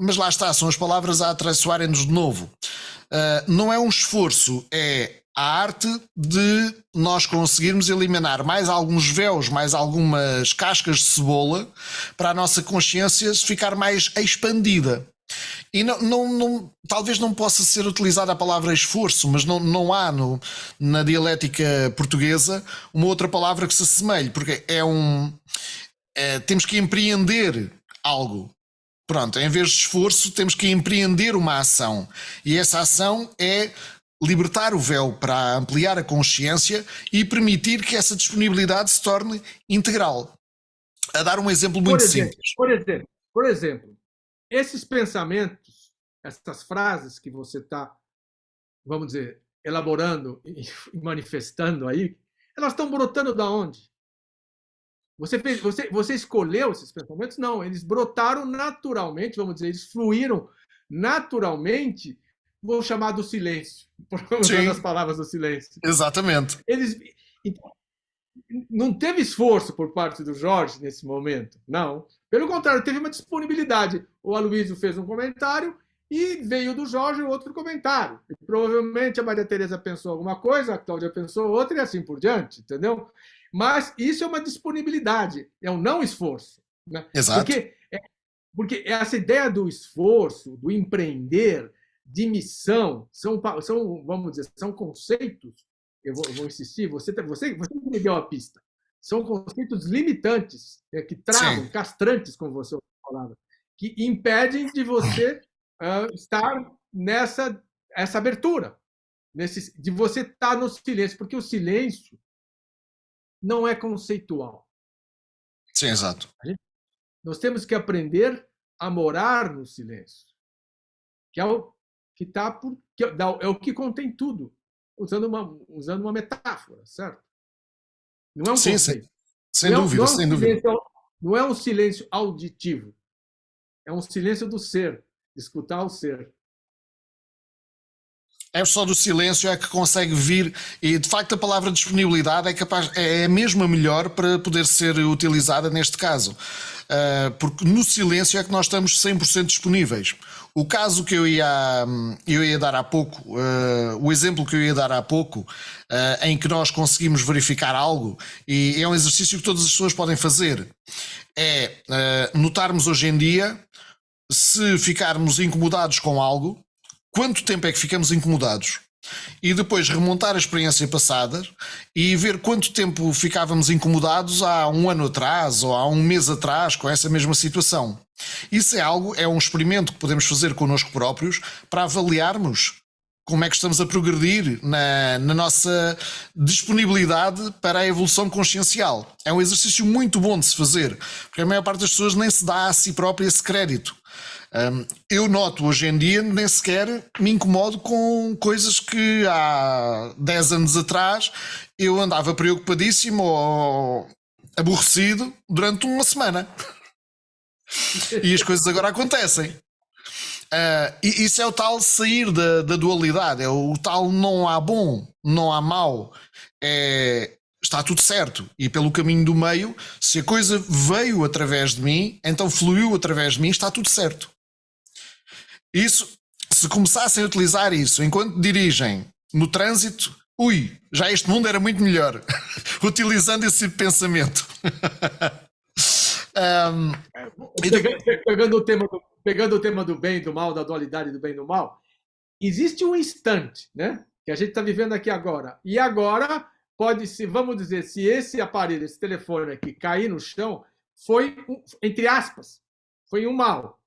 B: mas lá está, são as palavras a atraiçoarem-nos de novo. Não é um esforço, é a arte de nós conseguirmos eliminar mais alguns véus, mais algumas cascas de cebola, para a nossa consciência ficar mais expandida. E talvez não possa ser utilizada a palavra esforço, mas não há na dialética portuguesa uma outra palavra que se assemelhe, porque temos que empreender algo. Pronto, em vez de esforço, temos que empreender uma ação. E essa ação é libertar o véu para ampliar a consciência e permitir que essa disponibilidade se torne integral. A dar um exemplo
A: Por
B: muito
A: exemplo,
B: simples.
A: por exemplo, por exemplo, esses pensamentos, essas frases que você está, vamos dizer, elaborando e manifestando aí, elas estão brotando da onde? Você escolheu esses pensamentos? Não, eles brotaram naturalmente, vamos dizer, eles fluíram naturalmente, vou chamar do silêncio, usando as
B: Sim,
A: palavras do silêncio.
B: exatamente.
A: Eles, então, não teve esforço por parte do Jorge nesse momento, não. Pelo contrário, teve uma disponibilidade. O Aloysio fez um comentário e veio do Jorge outro comentário. E provavelmente a Maria Tereza pensou alguma coisa, a Cláudia pensou outra e assim por diante, entendeu? Mas isso é uma disponibilidade, é um não esforço. Né?
B: Exato.
A: Porque essa ideia do esforço, do empreender, de missão, vamos dizer, são conceitos, eu vou insistir, você me deu a pista, são conceitos limitantes, que travam,
B: Sim,
A: castrantes, como você falava, que impedem de você estar nessa essa abertura, de você estar no silêncio, porque o silêncio não é conceitual.
B: sim, exato.
A: Nós temos que aprender a morar no silêncio, que é o que tá por, que é o que contém tudo, usando uma metáfora, certo? Não é um
B: Sim, sim.
A: conceito.
B: Sem dúvida,
A: Não é um
B: sem dúvida.
A: silêncio, não é um silêncio auditivo, é um silêncio do ser, escutar o ser.
B: É só do silêncio é que consegue vir, e de facto a palavra disponibilidade é capaz, é mesmo a melhor para poder ser utilizada neste caso. Porque no silêncio é que nós estamos 100% disponíveis. O caso que eu ia dar há pouco, o exemplo que eu ia dar há pouco, em que nós conseguimos verificar algo, e é um exercício que todas as pessoas podem fazer, é notarmos hoje em dia, se ficarmos incomodados com algo, quanto tempo é que ficamos incomodados? E depois remontar a experiência passada e ver quanto tempo ficávamos incomodados há um ano atrás ou há um mês atrás com essa mesma situação. Isso é um experimento que podemos fazer connosco próprios para avaliarmos como é que estamos a progredir na nossa disponibilidade para a evolução consciencial. É um exercício muito bom de se fazer, porque a maior parte das pessoas nem se dá a si própria esse crédito. Eu noto hoje em dia, nem sequer me incomodo com coisas que há 10 anos atrás eu andava preocupadíssimo ou aborrecido durante uma semana. E as coisas agora acontecem. E isso é o tal sair da dualidade, é o tal não há bom, não há mau, está tudo certo. E pelo caminho do meio, se a coisa veio através de mim, então fluiu através de mim, está tudo certo. Isso, se começassem a utilizar isso enquanto dirigem no trânsito, já este mundo era muito melhor, utilizando esse tipo de pensamento.
A: Pegando o tema do bem e do mal, da dualidade do bem e do mal, existe um instante, né, que a gente está vivendo aqui agora. E agora, vamos dizer, se esse aparelho, esse telefone aqui, cair no chão, foi, entre aspas, foi um mal.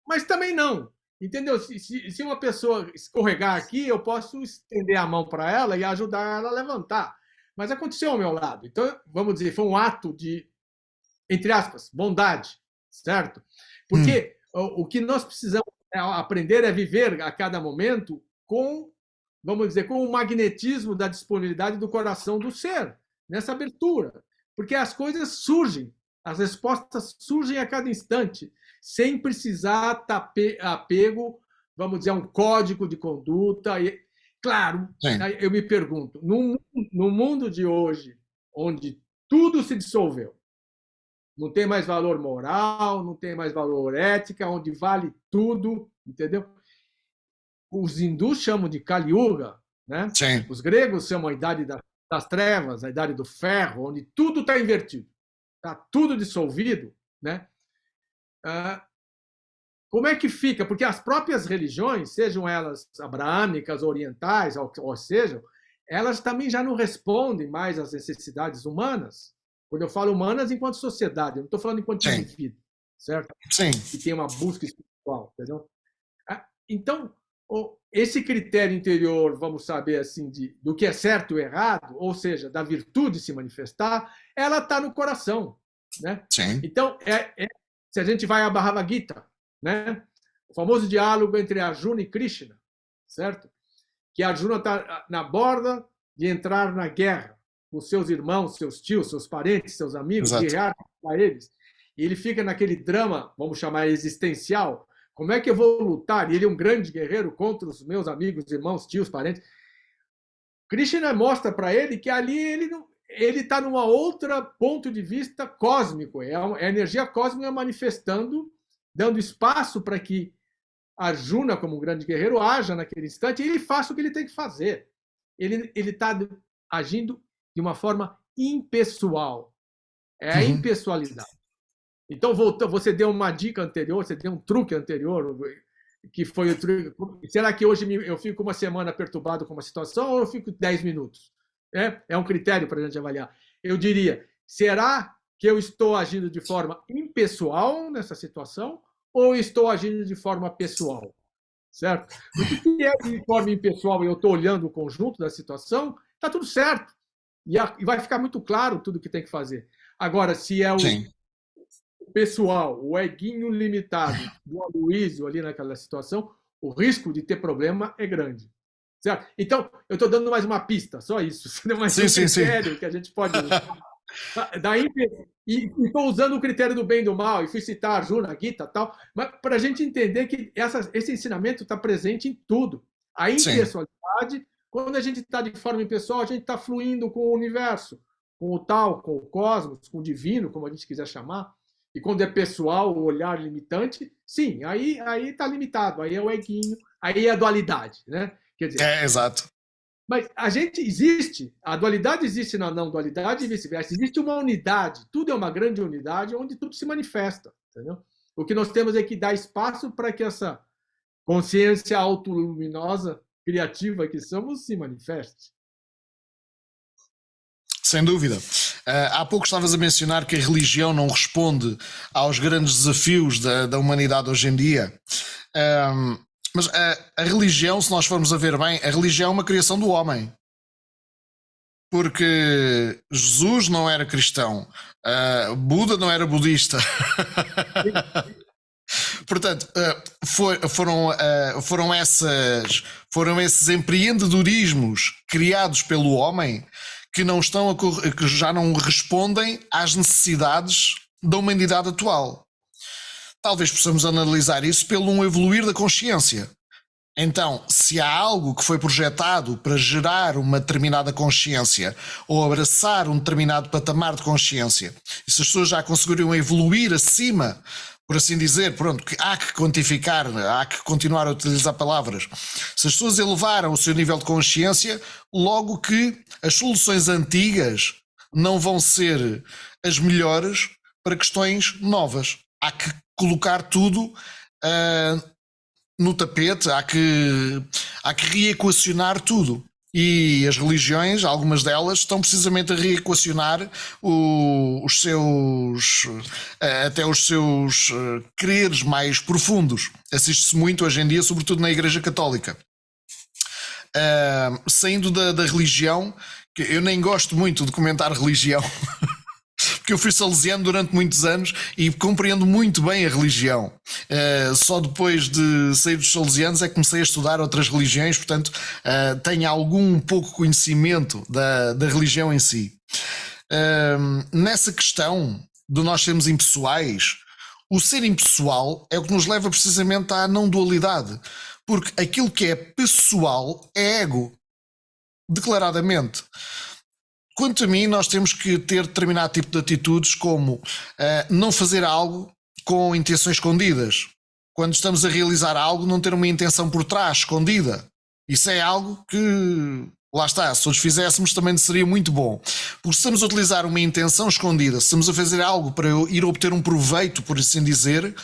A: Mas também não. Entendeu? Se uma pessoa escorregar aqui, eu posso estender a mão para ela e ajudar ela a levantar. Mas aconteceu ao meu lado. Então, vamos dizer, foi um ato de, entre aspas, bondade, certo? Porque o que nós precisamos aprender é viver a cada momento com, vamos dizer, com o magnetismo da disponibilidade do coração do ser, nessa abertura. Porque as coisas surgem, as respostas surgem a cada instante, sem precisar estar apego, vamos dizer, a um código de conduta. E, claro, eu me pergunto, no mundo de hoje, onde tudo se dissolveu, não tem mais valor moral, não tem mais valor ética, onde vale tudo, entendeu? Os hindus chamam de Kali Yuga, né?
B: Sim.
A: Os gregos chamam a idade das trevas, a idade do ferro, onde tudo está invertido, está tudo dissolvido, né? Como é que fica? Porque as próprias religiões, sejam elas abraâmicas, orientais, ou sejam, elas também já não respondem mais às necessidades humanas. Quando eu falo humanas, enquanto sociedade, eu não estou falando enquanto indivíduo, certo?
B: Sim.
A: Que tem uma busca espiritual, entendeu? Então, esse critério interior, vamos saber assim, do que é certo e errado, ou seja, da virtude se manifestar, ela está no coração, né?
B: Sim.
A: Então, se a gente vai à Bhagavad Gita, né? O famoso diálogo entre Arjuna e Krishna, certo? Que Arjuna está na borda de entrar na guerra com seus irmãos, seus tios, seus parentes, seus amigos, guerrear para eles. E ele fica naquele drama, vamos chamar existencial. Como é que eu vou lutar? E ele é um grande guerreiro contra os meus amigos, irmãos, tios, parentes. Krishna mostra para ele que ali ele está numa outra ponto de vista cósmico. É a energia cósmica manifestando, dando espaço para que Arjuna, como um grande guerreiro, haja naquele instante e ele faça o que ele tem que fazer. Ele está agindo de uma forma impessoal. É a impessoalidade. Então, você deu uma dica anterior, você deu um truque anterior, que foi o truque. Será que hoje eu fico uma semana perturbado com uma situação ou eu fico 10 minutos? É um critério para a gente avaliar. Eu diria, será que eu estou agindo de forma impessoal nessa situação ou estou agindo de forma pessoal? Certo? Porque se é de forma impessoal e eu estou olhando o conjunto da situação, está tudo certo. E vai ficar muito claro tudo o que tem que fazer. Agora, se é o pessoal, o eguinho limitado do Aloysio ali naquela situação, o risco de ter problema é grande. Certo? Então, eu estou dando mais uma pista, só isso. Mais um critério que a gente pode usar. E estou usando o critério do bem e do mal, e fui citar Arjuna, Gita e tal, mas para a gente entender que esse ensinamento está presente em tudo. A
B: Sim.
A: impessoalidade, quando a gente está de forma impessoal, a gente está fluindo com o universo, com o tal, com o cosmos, com o divino, como a gente quiser chamar. E quando é pessoal, o olhar limitante, sim, aí está limitado, aí é o eguinho, aí é a dualidade, né? Quer dizer,
B: Exato.
A: mas a gente existe, a dualidade existe na não dualidade e vice-versa. Existe uma unidade, tudo é uma grande unidade onde tudo se manifesta, entendeu? O que nós temos é que dar espaço para que essa consciência autoluminosa, criativa que somos, se manifeste.
B: Sem dúvida. Há pouco estavas a mencionar que a religião não responde aos grandes desafios da humanidade hoje em dia. Mas a religião, se nós formos a ver bem, a religião é uma criação do homem. Porque Jesus não era cristão, Buda não era budista. Portanto, foram esses empreendedorismos criados pelo homem que não estão que já não respondem às necessidades da humanidade atual. Talvez possamos analisar isso pelo um evoluir da consciência. Então, se há algo que foi projetado para gerar uma determinada consciência ou abraçar um determinado patamar de consciência, e se as pessoas já conseguiram evoluir acima, por assim dizer, pronto, que há que quantificar, há que continuar a utilizar palavras. Se as pessoas elevaram o seu nível de consciência, logo que as soluções antigas não vão ser as melhores para questões novas. Há que colocar tudo no tapete, há que reequacionar tudo. E as religiões, algumas delas, estão precisamente a reequacionar os seus até os seus quereres mais profundos. Assiste-se muito hoje em dia, sobretudo na Igreja Católica. Saindo da religião, que eu nem gosto muito de comentar religião, porque eu fui salesiano durante muitos anos e compreendo muito bem a religião. Só depois de sair dos salesianos é que comecei a estudar outras religiões, portanto tenho algum pouco conhecimento da religião em si. Nessa questão de nós sermos impessoais, o ser impessoal é o que nos leva precisamente à não dualidade, porque aquilo que é pessoal é ego, declaradamente. Quanto a mim, nós temos que ter determinado tipo de atitudes, como não fazer algo com intenções escondidas. Quando estamos a realizar algo, não ter uma intenção por trás, escondida. Isso é algo que, lá está, se todos fizéssemos também seria muito bom. Porque se estamos a utilizar uma intenção escondida, se estamos a fazer algo para ir obter um proveito, por assim dizer,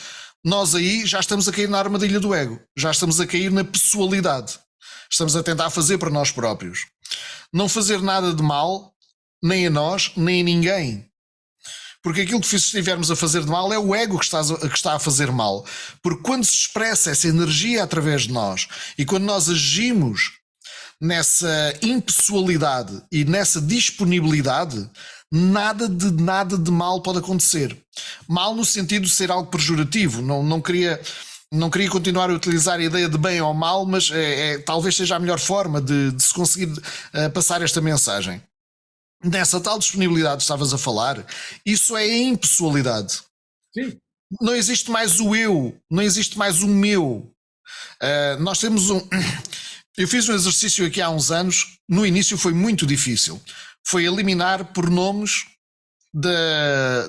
B: nós aí já estamos a cair na armadilha do ego. Já estamos a cair na pessoalidade. Estamos a tentar fazer para nós próprios. Não fazer nada de mal, nem a nós, nem a ninguém. Porque aquilo que estivermos a fazer de mal é o ego que está a fazer mal. Porque quando se expressa essa energia através de nós e quando nós agimos nessa impessoalidade e nessa disponibilidade, nada de mal pode acontecer. Mal no sentido de ser algo pejorativo. Não queria continuar a utilizar a ideia de bem ou mal, mas talvez seja a melhor forma de se conseguir passar esta mensagem. Nessa tal disponibilidade que estavas a falar, isso é a impessoalidade.
A: Sim.
B: Não existe mais o eu, não existe mais o meu. Nós temos eu fiz um exercício aqui há uns anos, no início foi muito difícil. Foi eliminar pronomes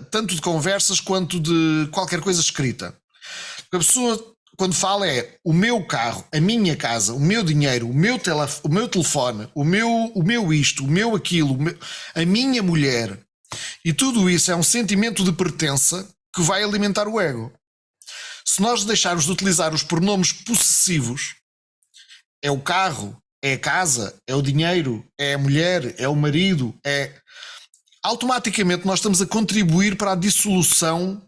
B: tanto de conversas quanto de qualquer coisa escrita. A pessoa, quando fala, é o meu carro, a minha casa, o meu dinheiro, o meu telefone, o meu isto, o meu aquilo, a minha mulher. E tudo isso é um sentimento de pertença que vai alimentar o ego. Se nós deixarmos de utilizar os pronomes possessivos, é o carro, é a casa, é o dinheiro, é a mulher, é o marido, automaticamente nós estamos a contribuir para a dissolução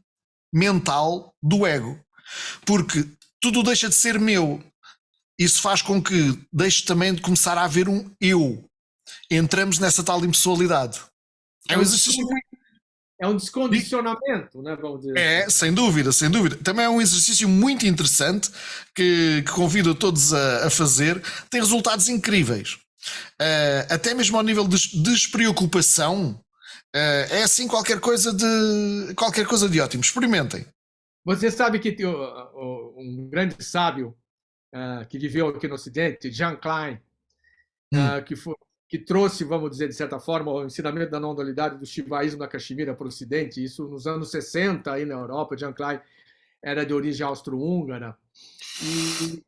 B: mental do ego. Porque tudo deixa de ser meu. Isso faz com que deixe também de começar a haver um eu. Entramos nessa tal impessoalidade. É um exercício muito...
A: É um descondicionamento, né? Vamos dizer assim.
B: Sem dúvida, sem dúvida. Também é um exercício muito interessante que convido a todos a fazer. Tem resultados incríveis. Até mesmo ao nível de despreocupação, é assim qualquer coisa de ótimo. Experimentem.
A: Você sabe que um grande sábio que viveu aqui no Ocidente, Jean Klein,
B: Hum,
A: que trouxe, vamos dizer, de certa forma, o ensinamento da não-dualidade do shivaísmo da Caxemira para o Ocidente, isso nos anos 60 aí na Europa. Jean Klein era de origem austro-húngara, e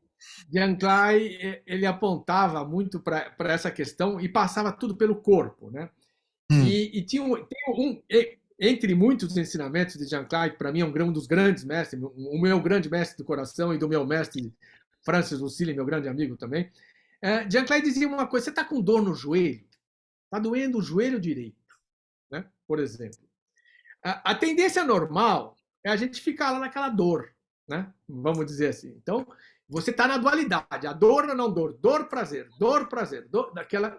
A: Jean Klein ele apontava muito para essa questão e passava tudo pelo corpo, né?
B: hum,
A: E tinha entre muitos ensinamentos de Jean Klein, que para mim é um dos grandes mestres, o meu grande mestre do coração e do meu mestre Francis Lucille, meu grande amigo também. Jean Klein dizia uma coisa: você está com dor no joelho, está doendo o joelho direito, né? Por exemplo. A tendência normal é a gente ficar lá naquela dor, né? Vamos dizer assim. Então, você está na dualidade, a dor ou não dor, dor-prazer, dor,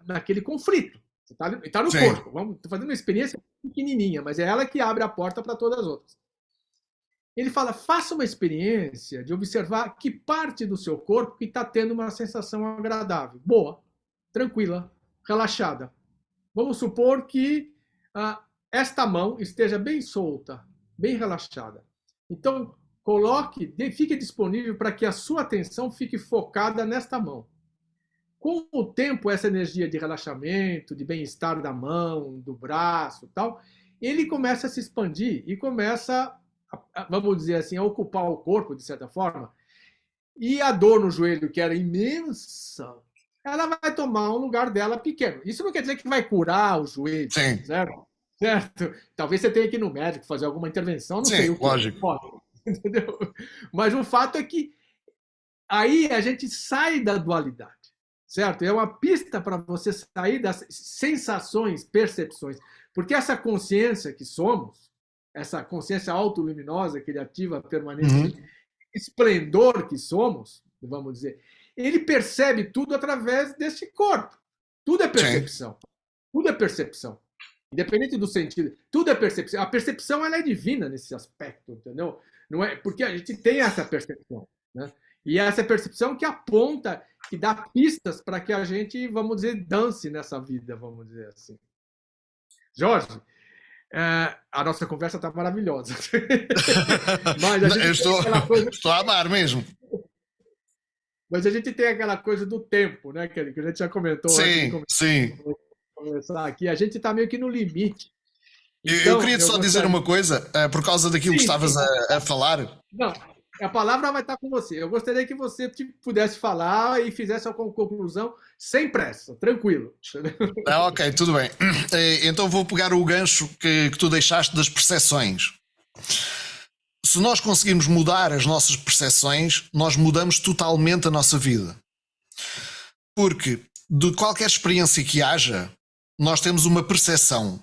A: naquele conflito. Você está no
B: sim,
A: corpo. Estou fazendo uma experiência pequenininha, mas é ela que abre a porta para todas as outras. Ele fala: faça uma experiência de observar que parte do seu corpo que está tendo uma sensação agradável, boa, tranquila, relaxada. Vamos supor que esta mão esteja bem solta, bem relaxada. Então, fique disponível para que a sua atenção fique focada nesta mão. Com o tempo, essa energia de relaxamento, de bem-estar da mão, do braço, tal, ele começa a se expandir e começa, vamos dizer assim, a ocupar o corpo de certa forma. E a dor no joelho, que era imensa, ela vai tomar um lugar dela pequeno. Isso não quer dizer que vai curar o joelho,
B: sim,
A: certo? Certo? Talvez você tenha que ir no médico fazer alguma intervenção, não sei
B: sim,
A: o que.
B: lógico.
A: Entendeu? Mas o fato é que aí a gente sai da dualidade, certo? É uma pista para você sair das sensações, percepções. Porque essa consciência que somos, essa consciência autoluminosa, criativa, permanente,
B: Uhum,
A: esplendor que somos, vamos dizer, ele percebe tudo através desse corpo. Tudo é
B: sim,
A: percepção. Tudo é percepção. Independente do sentido, tudo é percepção. A percepção ela é divina nesse aspecto, entendeu? Não é porque a gente tem essa percepção, né? E é essa percepção que aponta, que dá pistas para que a gente, vamos dizer, dance nessa vida, vamos dizer assim. Jorge, a nossa conversa está maravilhosa. Mas a
B: Eu
A: gente tem
B: estou,
A: aquela coisa,
B: estou a amar mesmo.
A: mas a gente tem aquela coisa do tempo, né, Kelly, que a gente já comentou antes de
B: Sim, sim.
A: começar aqui. A gente está meio que no limite.
B: Eu
A: Então,
B: queria te
A: eu
B: só dizer
A: gostaria.
B: uma coisa, por causa daquilo que
A: Sim,
B: estavas
A: sim.
B: a falar.
A: Não, a palavra vai estar com você. Eu gostaria que você pudesse falar e fizesse a conclusão sem pressa, tranquilo.
B: Ah, ok, tudo bem. Então vou pegar o gancho que tu deixaste das percepções. Se nós conseguirmos mudar as nossas percepções, nós mudamos totalmente a nossa vida. Porque de qualquer experiência que haja, nós temos uma percepção.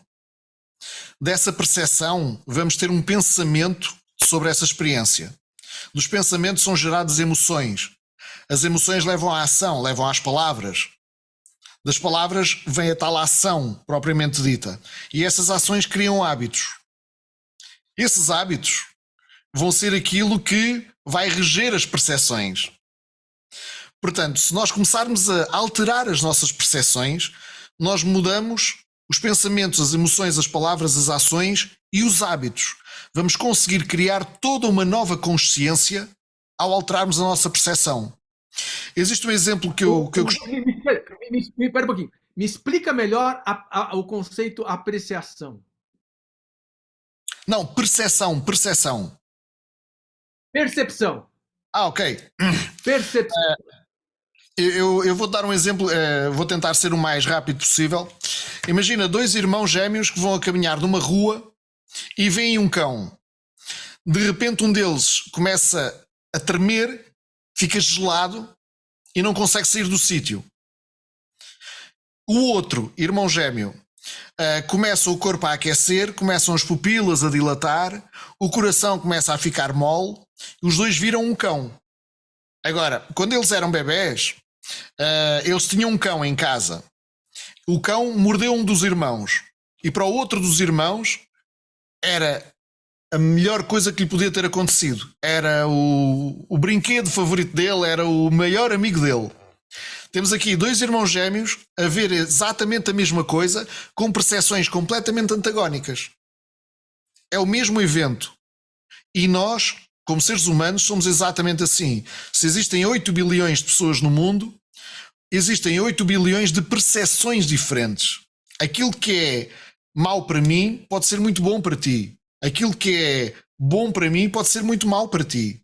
B: Dessa percepção, vamos ter um pensamento sobre essa experiência. Dos pensamentos são geradas emoções. As emoções levam à ação, levam às palavras. Das palavras vem a tal ação propriamente dita. E essas ações criam hábitos. Esses hábitos vão ser aquilo que vai reger as percepções. Portanto, se nós começarmos a alterar as nossas percepções, nós mudamos os pensamentos, as emoções, as palavras, as ações e os hábitos. Vamos conseguir criar toda uma nova consciência ao alterarmos a nossa percepção. Existe um exemplo que eu gosto.
A: Espera um pouquinho. Me explica melhor o conceito apreciação.
B: Não, percepção, percepção.
A: Percepção.
B: Ah, ok.
A: Percepção.
B: Eu vou dar um exemplo, vou tentar ser o mais rápido possível. Imagina dois irmãos gêmeos que vão a caminhar numa rua e veem um cão. De repente um deles começa a tremer, fica gelado e não consegue sair do sítio. O outro, irmão gêmeo, começa o corpo a aquecer, começam as pupilas a dilatar, o coração começa a ficar mole, e os dois viram um cão. Agora, quando eles eram bebés, eles tinham um cão em casa. O cão mordeu um dos irmãos. E para o outro dos irmãos, era a melhor coisa que lhe podia ter acontecido. Era o brinquedo favorito dele, era o maior amigo dele. Temos aqui dois irmãos gêmeos a ver exatamente a mesma coisa, com percepções completamente antagónicas. É o mesmo evento. E nós Como seres humanos, somos exatamente assim. Se existem 8 bilhões de pessoas no mundo, existem 8 bilhões de percepções diferentes. Aquilo que é mau para mim pode ser muito bom para ti. Aquilo que é bom para mim pode ser muito mau para ti.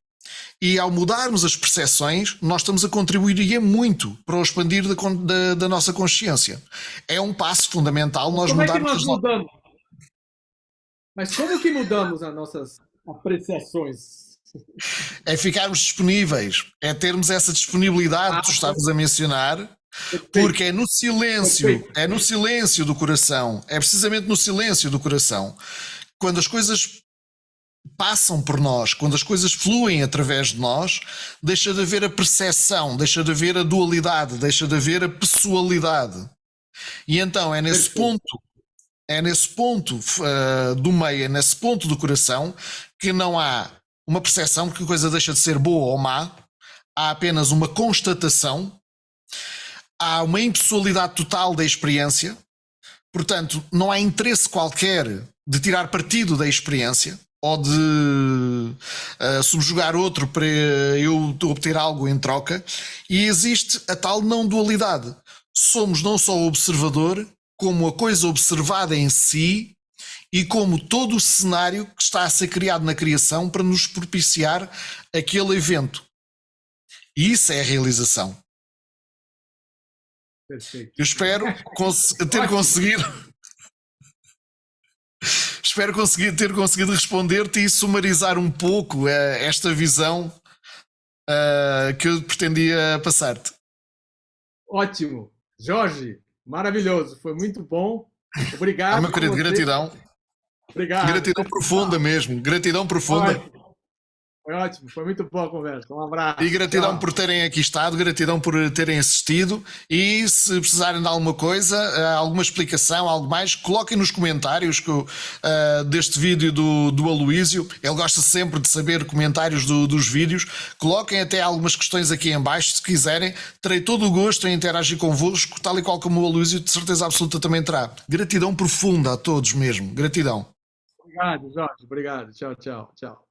B: E ao mudarmos as percepções, nós estamos a contribuir e é muito para o expandir da nossa consciência. É um passo fundamental nós
A: Como é que
B: mudarmos
A: nós
B: as
A: mudamos? Mas como que mudamos as nossas apreciações?
B: É ficarmos disponíveis, é termos essa disponibilidade que tu estavas a mencionar, porque é no silêncio do coração, é precisamente no silêncio do coração, quando as coisas passam por nós, quando as coisas fluem através de nós, deixa de haver a percepção, deixa de haver a dualidade, deixa de haver a pessoalidade. E então é nesse ponto do meio, é nesse ponto do coração que não há uma percepção que a coisa deixa de ser boa ou má, há apenas uma constatação, há uma impessoalidade total da experiência, portanto não há interesse qualquer de tirar partido da experiência ou de subjugar outro para eu obter algo em troca, e existe a tal não dualidade. Somos não só o observador, como a coisa observada em si, e como todo o cenário que está a ser criado na criação para nos propiciar aquele evento. E isso é a realização.
A: Perfeito.
B: Eu espero ter conseguido. Espero ter conseguido responder-te e sumarizar um pouco esta visão que eu pretendia passar-te.
A: Ótimo. Jorge, maravilhoso. Foi muito bom. Obrigado.
B: Meu querido, gratidão.
A: Obrigado.
B: Gratidão profunda mesmo. Gratidão profunda.
A: Foi ótimo. Foi muito boa a conversa. Um abraço.
B: E gratidão por terem aqui estado, gratidão por terem assistido. E se precisarem de alguma coisa, alguma explicação, algo mais, coloquem nos comentários deste vídeo do Aloísio. Ele gosta sempre de saber comentários dos vídeos. Coloquem até algumas questões aqui em baixo, se quiserem. Terei todo o gosto em interagir convosco, tal e qual como o Aloísio de certeza absoluta também terá. Gratidão profunda a todos mesmo. Gratidão.
A: Obrigado, Jorge. Obrigado. Tchau, tchau, tchau.